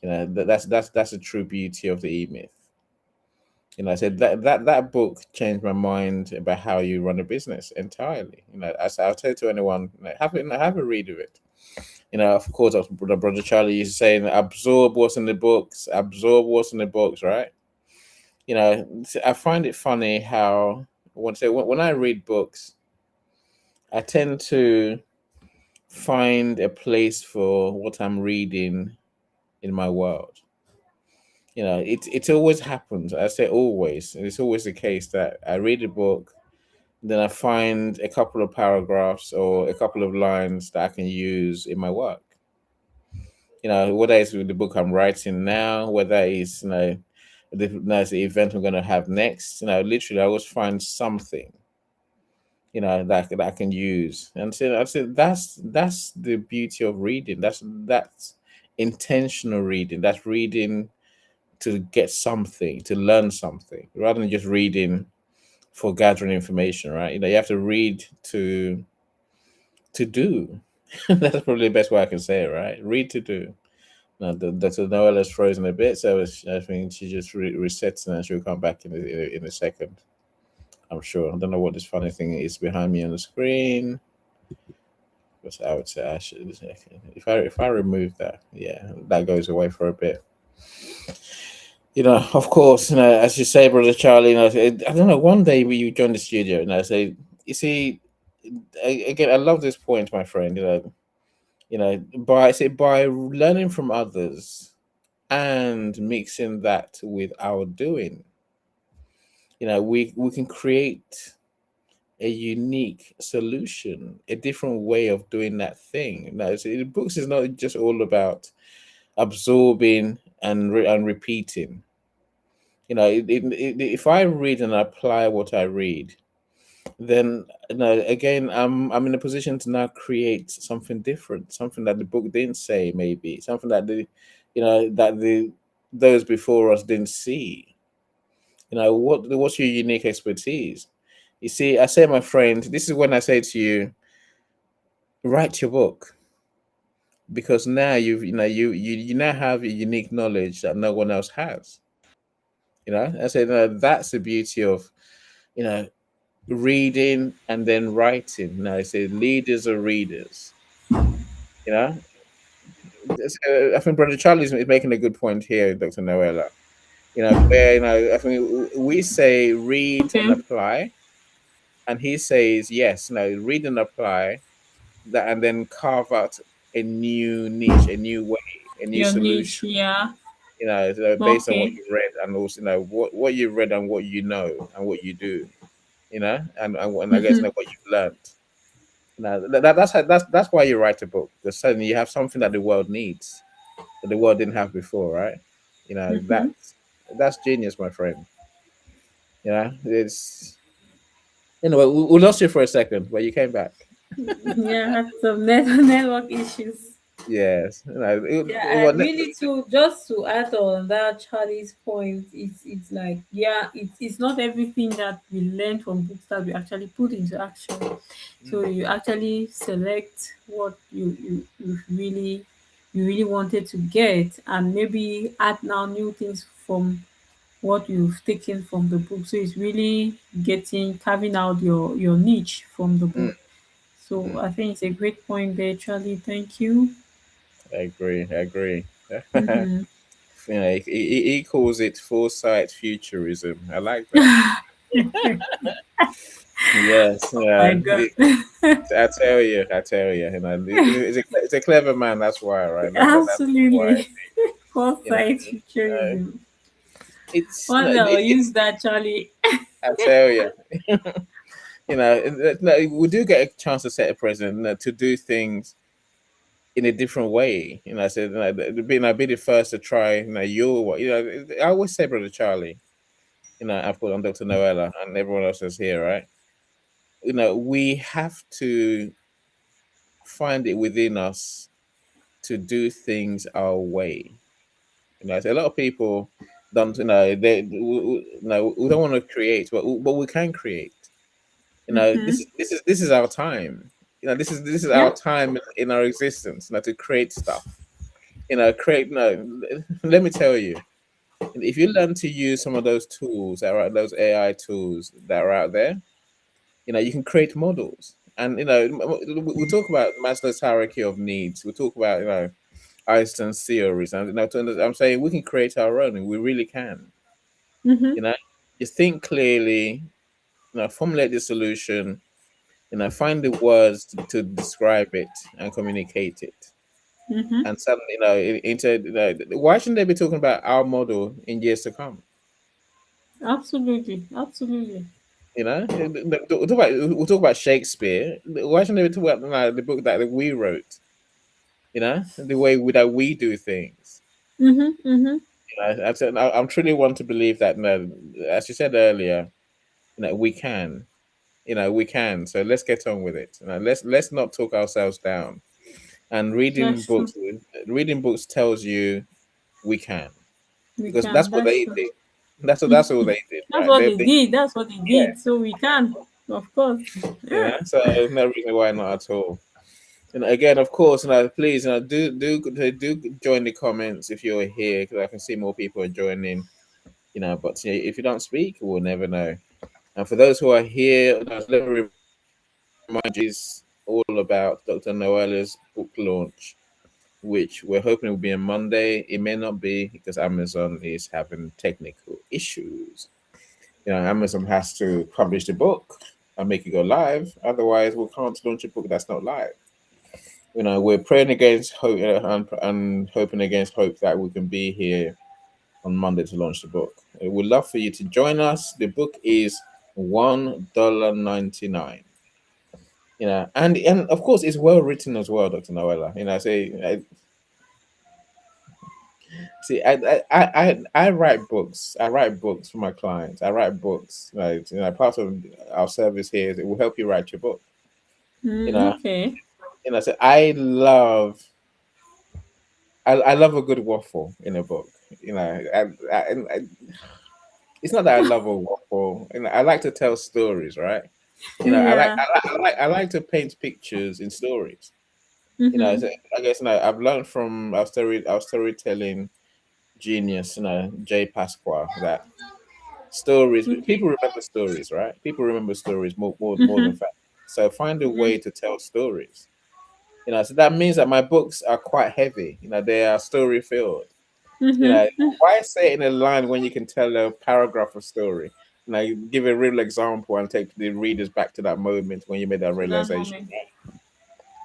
That's the true beauty of the E Myth. I said that book changed my mind about how you run a business entirely. I'll tell to anyone, have a read of it. Of course, brother Charlie is saying absorb what's in the books, absorb what's in the books, right? I find it funny how when I read books, I tend to find a place for what I'm reading in my world. It always happens. I say always. It's always the case that I read a book, then I find a couple of paragraphs or a couple of lines that I can use in my work. Whether it's with the book I'm writing now, whether it's the event I'm going to have next. Literally, I always find something that I can use. And so I said that's the beauty of reading. That's intentional reading. That's reading to get something, to learn something, rather than just reading for gathering information, right? You have to read to do. That's probably the best way I can say it, right? Read to do. Now, Dr. Noella's frozen a bit, so I think she just resets and then she'll come back in a second. I'm sure. I don't know what this funny thing is behind me on the screen. But I would say I should, if I remove that, yeah, that goes away for a bit. Of course, as you say, brother Charlie, I don't know. One day when you join the studio, and I say, you see, again, I love this point, my friend. By learning from others and mixing that with our doing, we can create a unique solution, a different way of doing that thing. The books is not just all about absorbing and repeating. If I read and apply what I read, then again, I'm in a position to now create something different, something that the book didn't say, maybe something that the those before us didn't see. What's your unique expertise? You see, I say, my friend, this is when I say to you, write your book, because now you now have a unique knowledge that no one else has. I said that's the beauty of you know reading and then writing. I say leaders are readers. You know, I think Brother Charlie is making a good point here, Dr. Noella. Where I think we say read and Okay. apply, and he says yes. No, read and apply that, and then carve out a new niche, a new way, a new Your niche, solution. yeah. So based on what Okay. you read, and also what you read and what you know and what you do. And I guess Mm-hmm. what you've learned. Now that's why you write a book, because suddenly you have something that the world needs that the world didn't have before, right? You know Mm-hmm. that's genius, my friend. It's anyway. We lost you for a second, but you came back. Yeah, I had some network issues. Yes, Yeah, well, and really to just to add on that Charlie's point, it's like yeah, it's not everything that we learn from books that we actually put into action. So you actually select what you really wanted to get, and maybe add now new things from what you've taken from the book. So it's really getting carving out your niche from the mm, book. So mm, I think it's a great point there, Charlie. Thank you. I agree. I agree. Mm-hmm. He calls it foresight futurism. I like that. Yes, Oh my yeah. god. I tell you, it's a clever man. That's why, right? That's why, Absolutely. you know, Foresight uh, futurism. it's One day I'll use it's. that, Charlie. I tell you, we do get a chance to set a precedent, to do things in a different way. I said, be the first to try, your way. I always say, Brother Charlie, I put on Dr. Noella and everyone else is here, right? We have to find it within us to do things our way. So a lot of people don't, we don't want to create, but we can create. Mm-hmm. This is our time. This is Yeah. our time in our existence. To create stuff. Create. No, let me tell you. If you learn to use some of those tools that are those AI tools that are out there, you can create models. And we talk about Maslow's hierarchy of needs. We talk about Einstein's theories. And I'm saying we can create our own, and we really can. Mm-hmm. You know, you think clearly. Formulate the solution. Find the words to describe it and communicate it. Mm-hmm. And suddenly, why shouldn't they be talking about our model in years to come? Absolutely. Absolutely. We'll talk about Shakespeare. Why shouldn't they be talking about the book that we wrote? The way that we do things. Mm-hmm. Mm-hmm. I'm truly want to believe that. No, as you said earlier, we can. We can. So let's get on with it. Let's not talk ourselves down. And That's true. reading books tells you we can, We because can. that's what That's they true. did. That's all they did, That's right? what They, they they did. That's what they yeah, did. So we can, of course. so there's no reason why not at all. And again, of course, please, do join the comments if you're here, because I can see more people are joining. But if you don't speak, we'll never know. And for those who are here, let me remind you, is all about Dr. Noella's book launch, which we're hoping will be on Monday. It may not be because Amazon is having technical issues. Amazon has to publish the book and make it go live. Otherwise, we can't launch a book that's not live. We're praying against hope, and hoping against hope that we can be here on Monday to launch the book. We'd love for you to join us. The book is $1.99. And of course, it's well written as well, Dr. Noella. I write books. I write books for my clients. I write books. Part of our service here is it will help you write your book. You Mm, know, okay. so I love a good waffle in a book. It's not that I love a waffle. I like to tell stories, right? Yeah. I like to paint pictures in stories. Mm-hmm. So I guess I've learned from our storytelling genius, Jay Pasqua, that. Stories. Okay. People remember stories, right? People remember stories more than facts. So find a way to tell stories. So that means that my books are quite heavy. They are story filled. You know, Mm-hmm. why say it in a line when you can tell a paragraph of story? Give a real example and take the readers back to that moment when you made that To that realization. moment.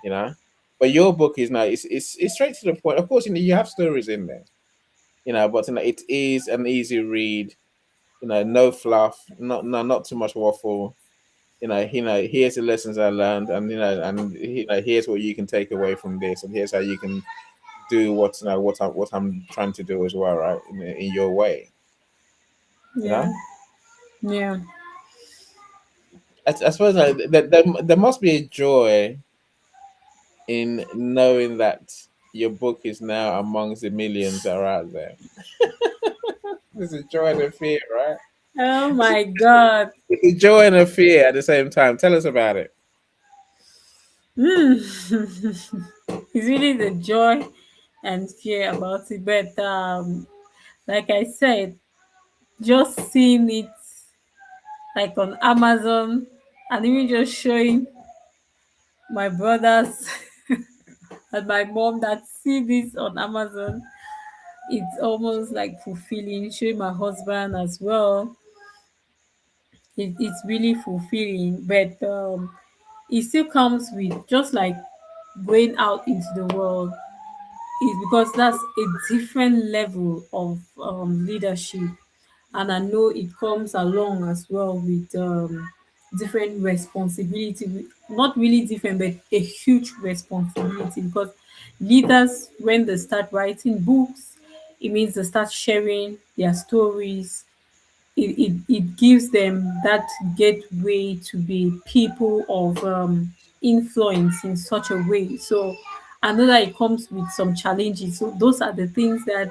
You know, but your book is now it's straight to the point. Of course, you have stories in there. But it is an easy read. No fluff, not too much waffle. Here's the lessons I learned, and here's what you can take away from this, and here's how you can do what I'm trying to do as well, right? In your way, you Yeah. know. Yeah. I suppose there must be a joy in knowing that your book is now amongst the millions that are out there. There's a joy and a fear, right? Oh my God. It's a joy and a fear at the same time. Tell us about it. Mm. It's really the joy and fear about it. But like I said, just seeing it like on Amazon and even just showing my brothers and my mom that see this on Amazon, it's almost like fulfilling. Showing my husband as well, it's really fulfilling. But it still comes with just like going out into the world is because that's a different level of leadership, and I know it comes along as well with different responsibility, not really different but a huge responsibility, because leaders, when they start writing books, it means they start sharing their stories. It gives them that gateway to be people of influence in such a way. So I know that it comes with some challenges. So those are the things that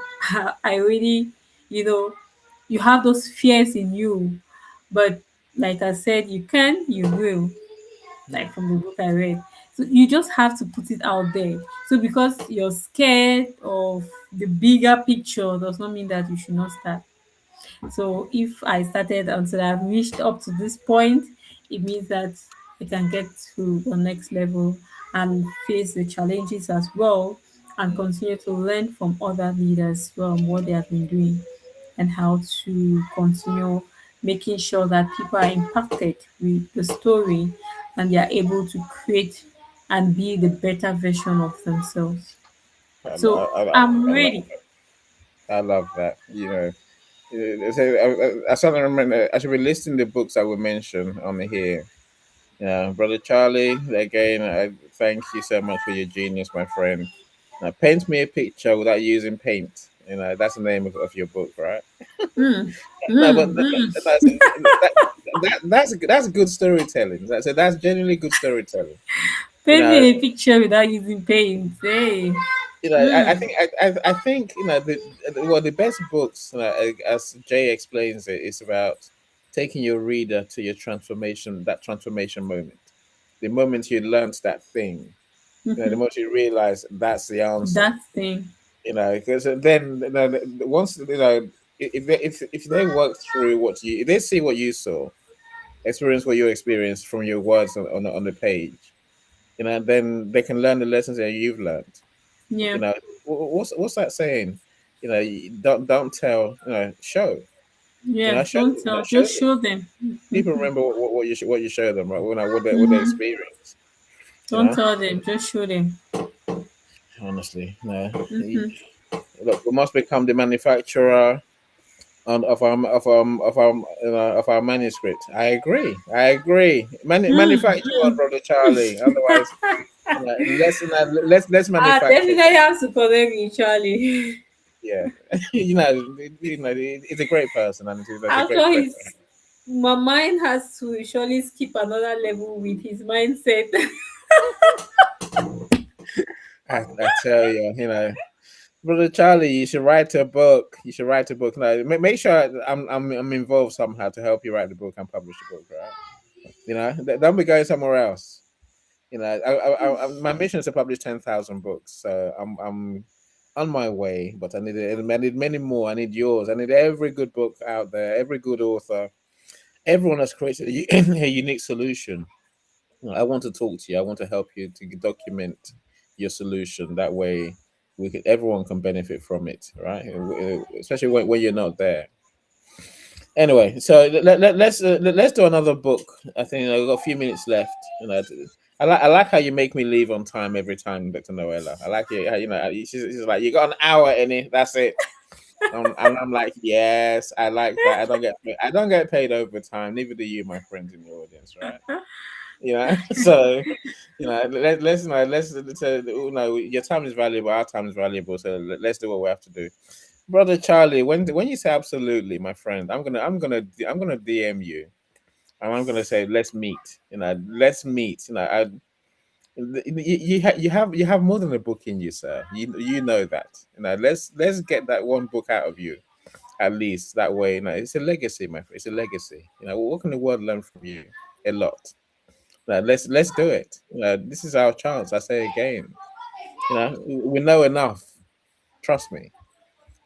I really, you know, you have those fears in you. But like I said, you can, you will, like from the book I read. So you just have to put it out there. So because you're scared of the bigger picture does not mean that you should not start. So if I started until I've reached up to this point, it means that I can get to the next level and face the challenges as well, and continue to learn from other leaders from what they have been doing and how to continue making sure that people are impacted with the story and they are able to create and be the better version of themselves. I, So I, I, I'm I love ready. I love that. So I suddenly remember I should be listing the books I would mention on here. Yeah, brother Charlie. Again, I thank you so much for your genius, my friend. Now, paint me a picture without using paint. That's the name of your book, right? Mm, No, but mm, mm. that's good storytelling. That's genuinely good storytelling. You Paint know, me a picture without using paint. Hey. I Mm. think I think the best books, as Jay explains it, is about taking your reader to your transformation moment, the moment you learnt that thing, the Mhm. moment you realize that's the answer, That thing. because then once if they work through if they see what you saw, experience what you experienced from your words on the page, then they can learn the lessons that you've learned. Yeah. You know, what's that saying? Don't tell. Show. Yeah. Show. Don't tell. Show Just them. show them. People remember what you show them, right? What they Hmm. experience. You Don't know, tell them. Just show them. honestly, no. Look, we must become the manufacturer of our manuscript. I agree. I agree. Manufacture one, brother Charlie. Otherwise, let's I manufacture. definitely have to connect with Charlie. Yeah, he's a great person, and he's a I'm great sure friend. my mind has to surely skip another level with his mindset. I tell you, brother Charlie, you should write a book. You should write a book. Now, make sure I'm involved somehow to help you write the book and publish the book, right? Don't be going somewhere else. My mission is to publish 10,000 books, so on my way, but I need many more. I need yours. I need every good book out there, every good author. Everyone has created a unique solution. I want to talk to you. I want to help you to document your solution. That way, everyone can benefit from it, right? Especially when you're not there. Anyway, so let's do another book. I think I've got a few minutes left. I like how you make me leave on time every time, Dr. Noella. I like it. How, she's like, you got an hour in it. That's it. And I'm like, yes, I like that. I don't get paid overtime. Neither do you, my friends in the audience, right? So your time is valuable. Our time is valuable. So let's do what we have to do. Brother Charlie, when you say absolutely, my friend, I'm gonna DM you and I'm gonna say let's meet. Let's meet. You have more than a book in you, sir. You know that. Let's get that one book out of you at least. That way, it's a legacy, my friend. It's a legacy. What can the world learn from you? A lot. Let's do it. This is our chance. I say again. We know enough. Trust me.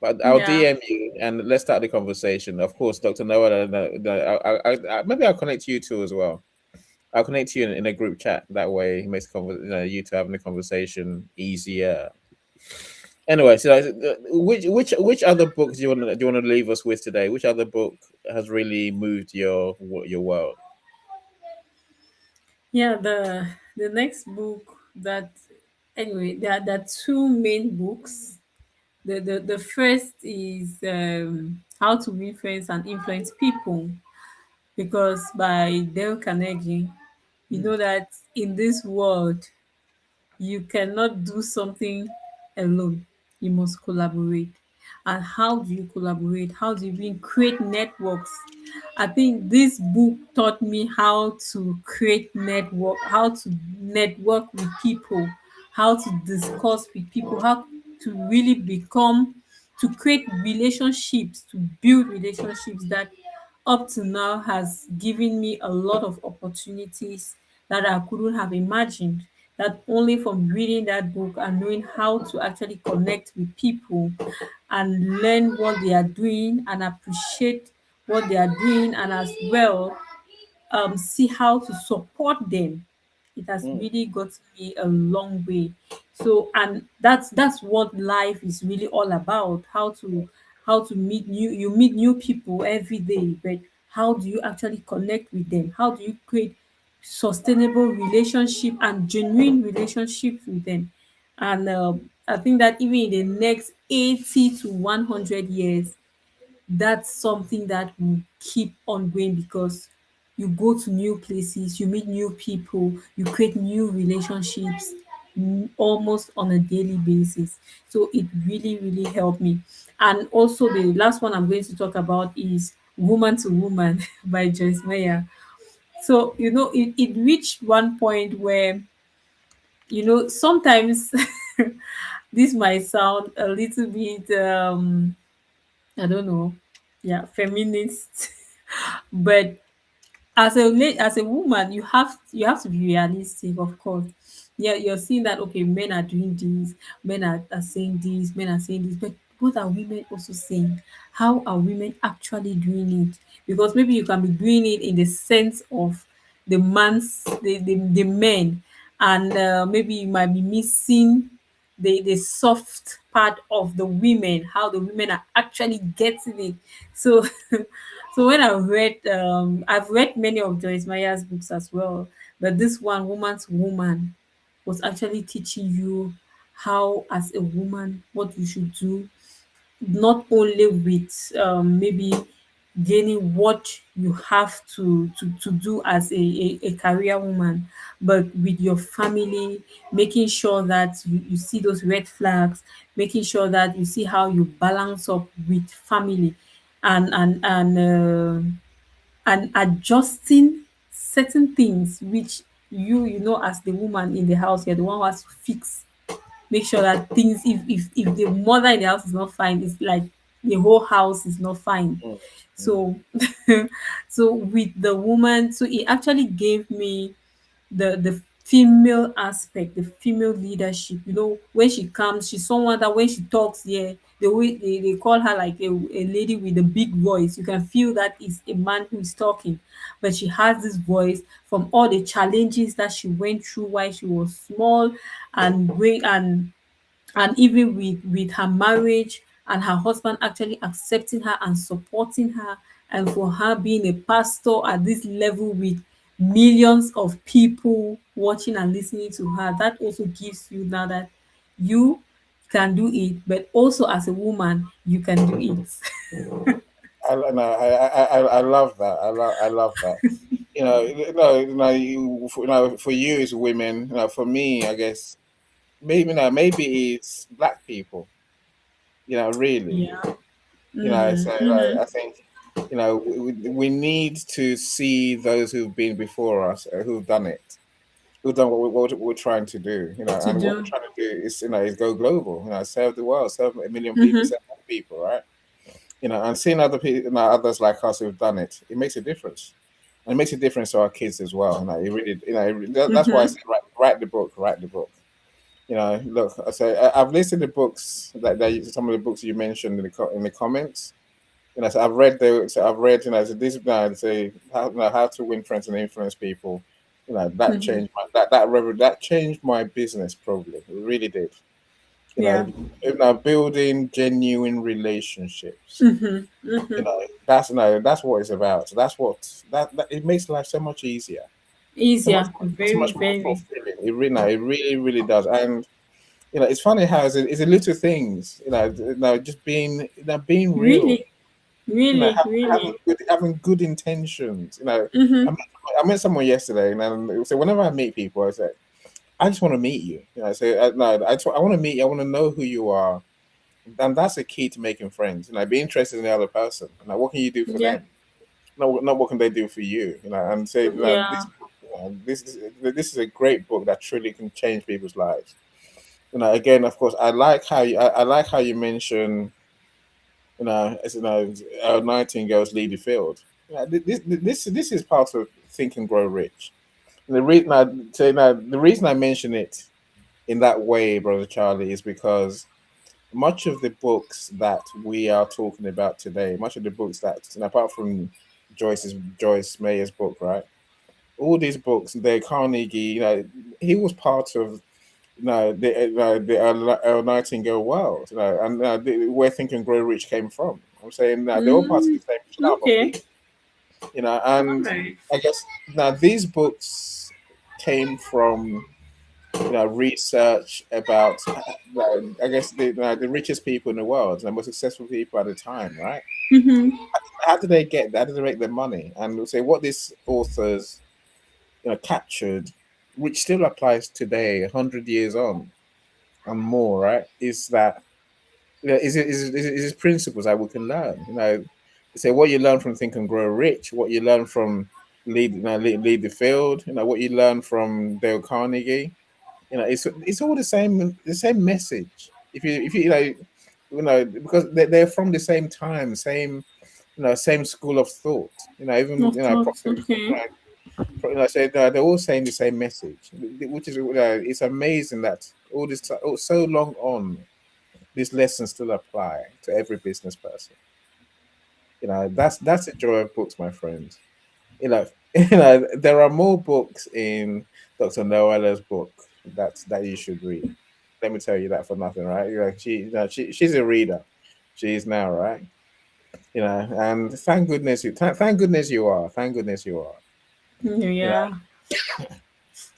But I'll Yeah. DM you and let's start the conversation. Of course, Dr. Noah, maybe I'll connect you two as well. I'll connect you in a group chat. That way, it makes you two having the conversation easier. Anyway, so which other books do you want to leave us with today? Which other book has really moved your world? Yeah, the next book that, anyway, there are two main books. The first is How to Win Friends and Influence People, because by Dale Carnegie. You Mm, know that in this world you cannot do something alone. You must collaborate. And how do you collaborate? How do you even create networks? I think this book taught me how to create network, how to network with people, how to discuss with people, how to really become, to create relationships, to build relationships that up to now has given me a lot of opportunities that I couldn't have imagined. That only from reading that book and knowing how to actually connect with people and learn what they are doing and appreciate what they are doing, and as well see how to support them. It has mm, really gotten me a long way. So, and that's what life is really all about. How to meet new, you meet new people every day, but how do you actually connect with them? How do you create sustainable relationship and genuine relationships with them? And I think that even in the next 80 to 100 years, that's something that will keep on going, because you go to new places, you meet new people, you create new relationships almost on a daily basis. So it really, really helped me. And also, the last one I'm going to talk about is Woman to Woman by Joyce Meyer. So, it reached one point where, sometimes this might sound a little bit, I don't know, yeah, feminist. But as a woman, you have to be realistic, of course. Yeah, you're seeing that, okay, men are doing this, men are saying this, men are saying this, but what are women also saying? How are women actually doing it? Because maybe you can be doing it in the sense of the men, and maybe you might be missing the soft part of the women, how the women are actually getting it. So so when I've read many of Joyce Meyer's books as well, but this one, Woman to Woman, was actually teaching you how, as a woman, what you should do, not only with maybe gaining what you have to do as a career woman, but with your family, making sure that you see those red flags, making sure that you see how you balance up with family, and adjusting certain things which you as the woman in the house, you're the one who has to fix, make sure that things, if the mother in the house is not fine, it's like the whole house is not fine. mm, mm, So so with the woman, so it actually gave me the female aspect, the female leadership. You know, when she comes, she's someone that when she talks, yeah, the way they call her like a lady with a big voice. You can feel that is a man who is talking, but she has this voice from all the challenges that she went through while she was small, and even with her marriage and her husband actually accepting her and supporting her, and for her being a pastor at this level with millions of people watching and listening to her, that also gives you now that you can do it, but also as a woman you can do it. No, I love that. I love that. For you as women, for me, I guess maybe maybe it's black people. Really. Yeah. So I think we need to see those who've been before us, who've done it, who've done what we're trying to do. To And what we're do. trying to do is go global. Serve the world, serve a million people, serve more people, right? And seeing other people, others like us who've done it, it makes a difference. And it makes a difference to our kids as well. It really, that's why I say write the book, write the book. Look, I've listed the books that some of the books you mentioned in the comments. So I've read, so this, say how to win friends and influence people. That changed that changed my business probably. It really did. You Yeah. know, building genuine relationships. That's that's what it's about. So that it makes life so much easier, Easier, so very much more very. fulfilling. It really, no, it really, really does. And it's funny how it's a little things. Just being real. Really, really, Having really. good intentions. I met, I met someone yesterday, and then so whenever I meet people, I say, I just want to meet you. So no, I want to meet you. I want to know who you are, and that's the key to making friends. Be interested in the other person. What can you do for Yeah. them? Not what can they do for you? And say, Yeah. this is a great book that truly can change people's lives. Again, of course, I like how you mention, as nightingales lead the field. This is part of Think and Grow Rich. And the reason I mention it in that way, brother Charlie, is because much of the books that we are talking about today, much of the books that, apart from Joyce Mayer's book, right? All these books, the Carnegie, he was part of the Nightingale world, and where Think and Grow Rich came from. I'm saying they're all part of the same club of Okay. people, All and right. I guess now these books came from research about I guess the richest people in the world and the most successful people at the time, right? How did they get that? How did they make their money? And we'll say what these authors captured, which still applies today, 100 years on and more, right? Is that is principles that we can learn. Say what you learn from Think and Grow Rich, what you learn from lead the field. What you learn from Dale Carnegie. It's all the same message. If you because they're from the same time, same same school of thought. Even Of course. Okay. say they're all saying the same message, which is it's amazing that all this so long on these lessons still apply to every business person. That's the joy of books, my friend. There are more books in Dr. Noella's book that you should read. Let me tell you that for nothing, right? She's a reader. She is now, right? And thank goodness you are. Thank goodness you are. You know, Yeah.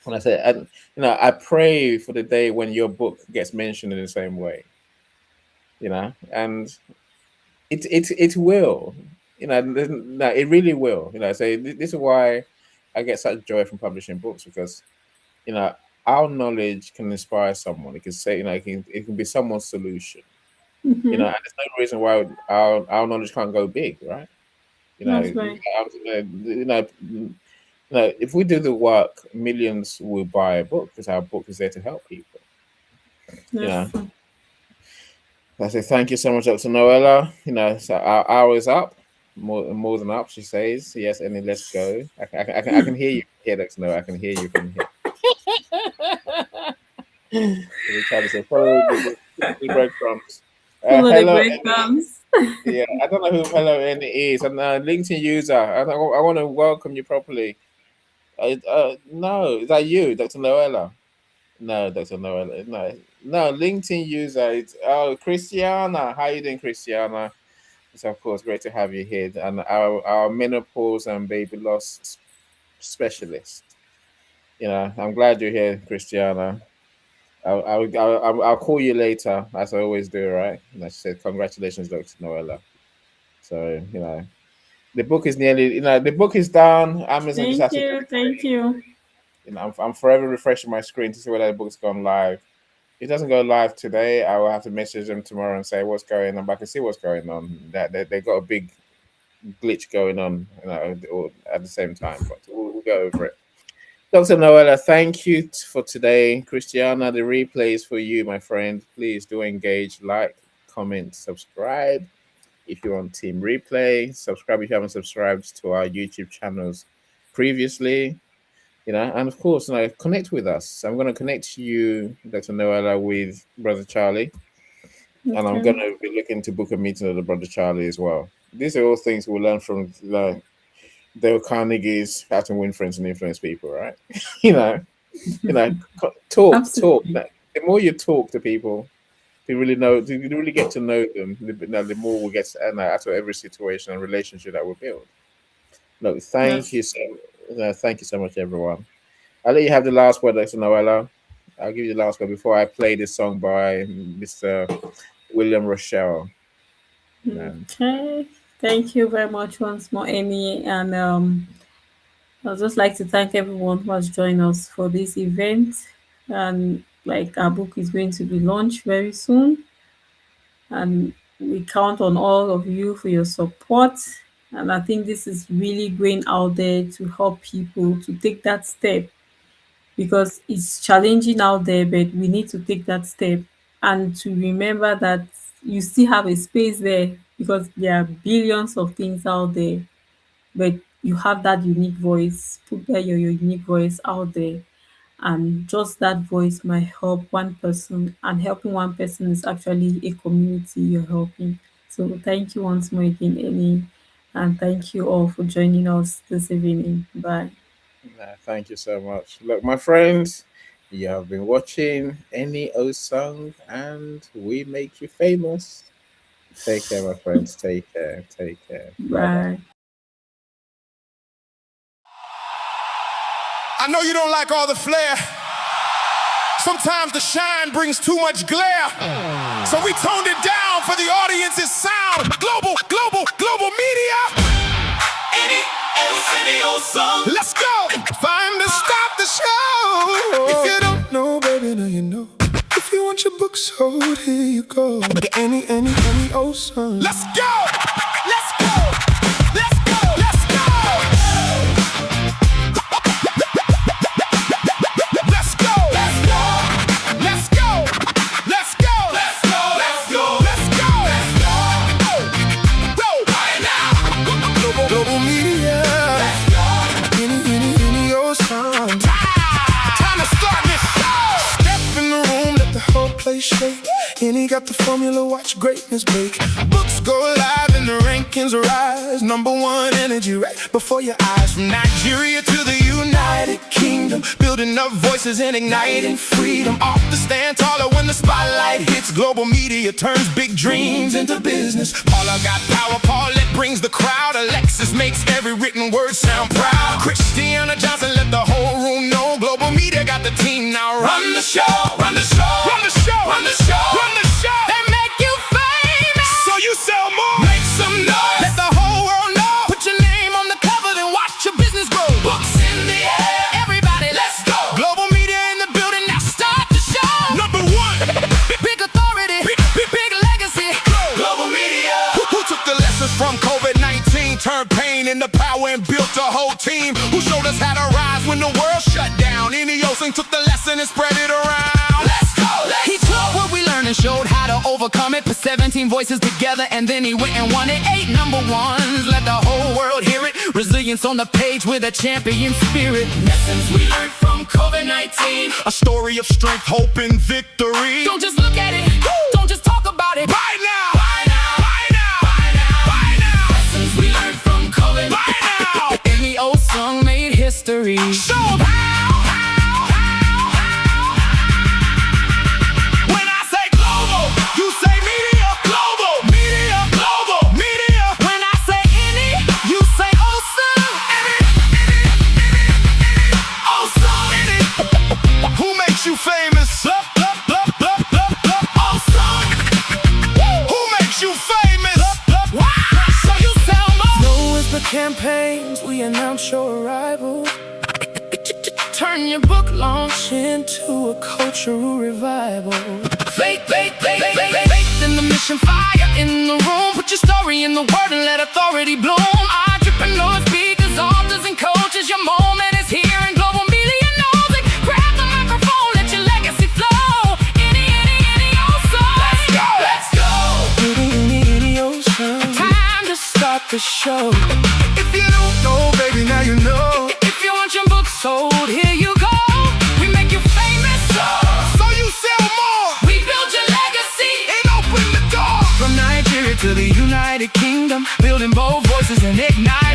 when I say, I pray for the day when your book gets mentioned in the same way. And it will. No, it really will. So this is why I get such joy from publishing books because you know our knowledge can inspire someone. It can say, it can be someone's solution. And there's no reason why our knowledge can't go big, right? That's right. If we do the work, millions will buy a book because our book is there to help people. You That's know, true. I say thank you so much, Dr. Noella. So our hour is up, more than up. She says yes, and then let's go. I can hear you here, Dr. Noella. I can hear you from here. Brother Charlie said, follow the breadcrumbs. Follow the Hello, breadcrumbs. yeah, I don't know who Hello Annie is. I'm a LinkedIn user. I want to welcome you properly. No, is that you, Dr. Noella? No, Dr. Noella. No, LinkedIn user. It's Christiana. How you doing, Christiana? It's of course great to have you here, and our menopause and baby loss specialist. I'm glad you're here, Christiana. I'll call you later, as I always do, right? And I said, congratulations, Dr. Noella. So, the book is the book is down. Amazon just Thank has to, you. Thank you. I'm forever refreshing my screen to see whether the book's gone live. If it doesn't go live today, I will have to message them tomorrow and say what's going on. But I can see what's going on. That they got a big glitch going on, all at the same time. But we'll go over it. Dr. Noella, thank you for today. Christiana, the replay is for you, my friend. Please do engage, like, comment, subscribe. If you're on Team Replay, subscribe if you haven't subscribed to our YouTube channels previously. And of course, connect with us. I'm going to connect you, Dr. Noella, with Brother Charlie. And I'm going Okay. to be looking to book a meeting with the Brother Charlie as well. These are all things we'll learn from Dale Carnegie's How to Win Friends and Influence People, right? you know, talk. Absolutely. The more you talk to people, you really get to know them. The more we get out of every situation and relationship that we build. No, Yes. thank you so much, everyone. I'll let you have the last word, Dr. Noella. I'll give you the last word before I play this song by Mr. William Rochelle. Okay. Thank you very much once more, Amy. And I'd just like to thank everyone who has joined us for this event. And like our book is going to be launched very soon. And we count on all of you for your support. And I think this is really going out there to help people to take that step because it's challenging out there, but we need to take that step and to remember that you still have a space there because there are billions of things out there, but you have that unique voice. Put there your unique voice out there, and just that voice might help one person, and helping one person is actually a community you're helping. So thank you once more again, Amy, and thank you all for joining us this evening. Bye. Thank you so much. Look, my friends, you have been watching Any O Song, and we make you famous. Take care, my friends. Take care. Take care. Bye bye. Bye. I know you don't like all the flair. Sometimes the shine brings too much glare. So we toned it down for the audience's sound. Global Media. Any old song. Let's go. Time to stop the show. If you don't know, baby, now you know. If you want your book sold, here you go. Any old song. Let's go. Let's go. Let's go. Let's go. Let's go. Let's go. Let's go. Let's go. Let's go. Let's go. Let's go. Let's go. Go. Right now. Global Media. Let's go. Any old song. Time to start this show. Step in the room, let the whole place shake. Any got the formula, watch greatness bake. Books go live and the rankings rise. #1 energy right before your eyes. From Nigeria to the United Kingdom, building up voices and igniting freedom. Off the stand taller when the spotlight hits. Global Media turns big dreams into business. Paula got power, Paulette brings the crowd. Alexis makes every written word sound proud. Christiana Johnson let the whole room know. Global Media got the team now. Run the show, run the show, run the show, run the show, run the show. They make you famous, so you sell more. Make some noise, let the whole world know. Put your name on the cover, then watch your business grow. Books in the air, everybody, let's go. Global Media in the building, now start the show. #1, big authority, big legacy. Global Media. Who took the lessons from COVID-19, turned pain into power and built a whole team? Who showed us how to rise when the world shut down? Any Sing took the lesson and spread it around. Let's go, He took what we learned and showed how to overcome it. Put 17 voices together and then he went and won it. 8 #1s, let the whole world hear it. Resilience on the page with a champion spirit. Lessons we learned from COVID-19. A story of strength, hope, and victory. Don't just look at it, don't just talk about it. Buy now! Buy now! Buy now! Buy now! Buy now! Lessons we learned from COVID. Buy now! Any old song made history. Show 'em how. When I say global, you say media. Global, media, global, media. When I say any, you say awesome. Awesome. Who makes you famous? Awesome. Who makes you famous? So you sell more. No whisper campaigns, we announce your arrival. Turn your book launch into a cultural revival. Faith in the mission, fire in the room. Put your story in the word and let authority bloom. Entrepreneurs, speakers, authors, and coaches. Your moment is here and Global Media knows it. Grab the microphone, let your legacy flow. Any old song. Let's go. Any ocean. Time to Start the show. If you don't know, baby, now you know. If you want your book sold, here you go. We make you famous, So you sell more we build your legacy. and open the door. From Nigeria to the United Kingdom, building bold voices and ignite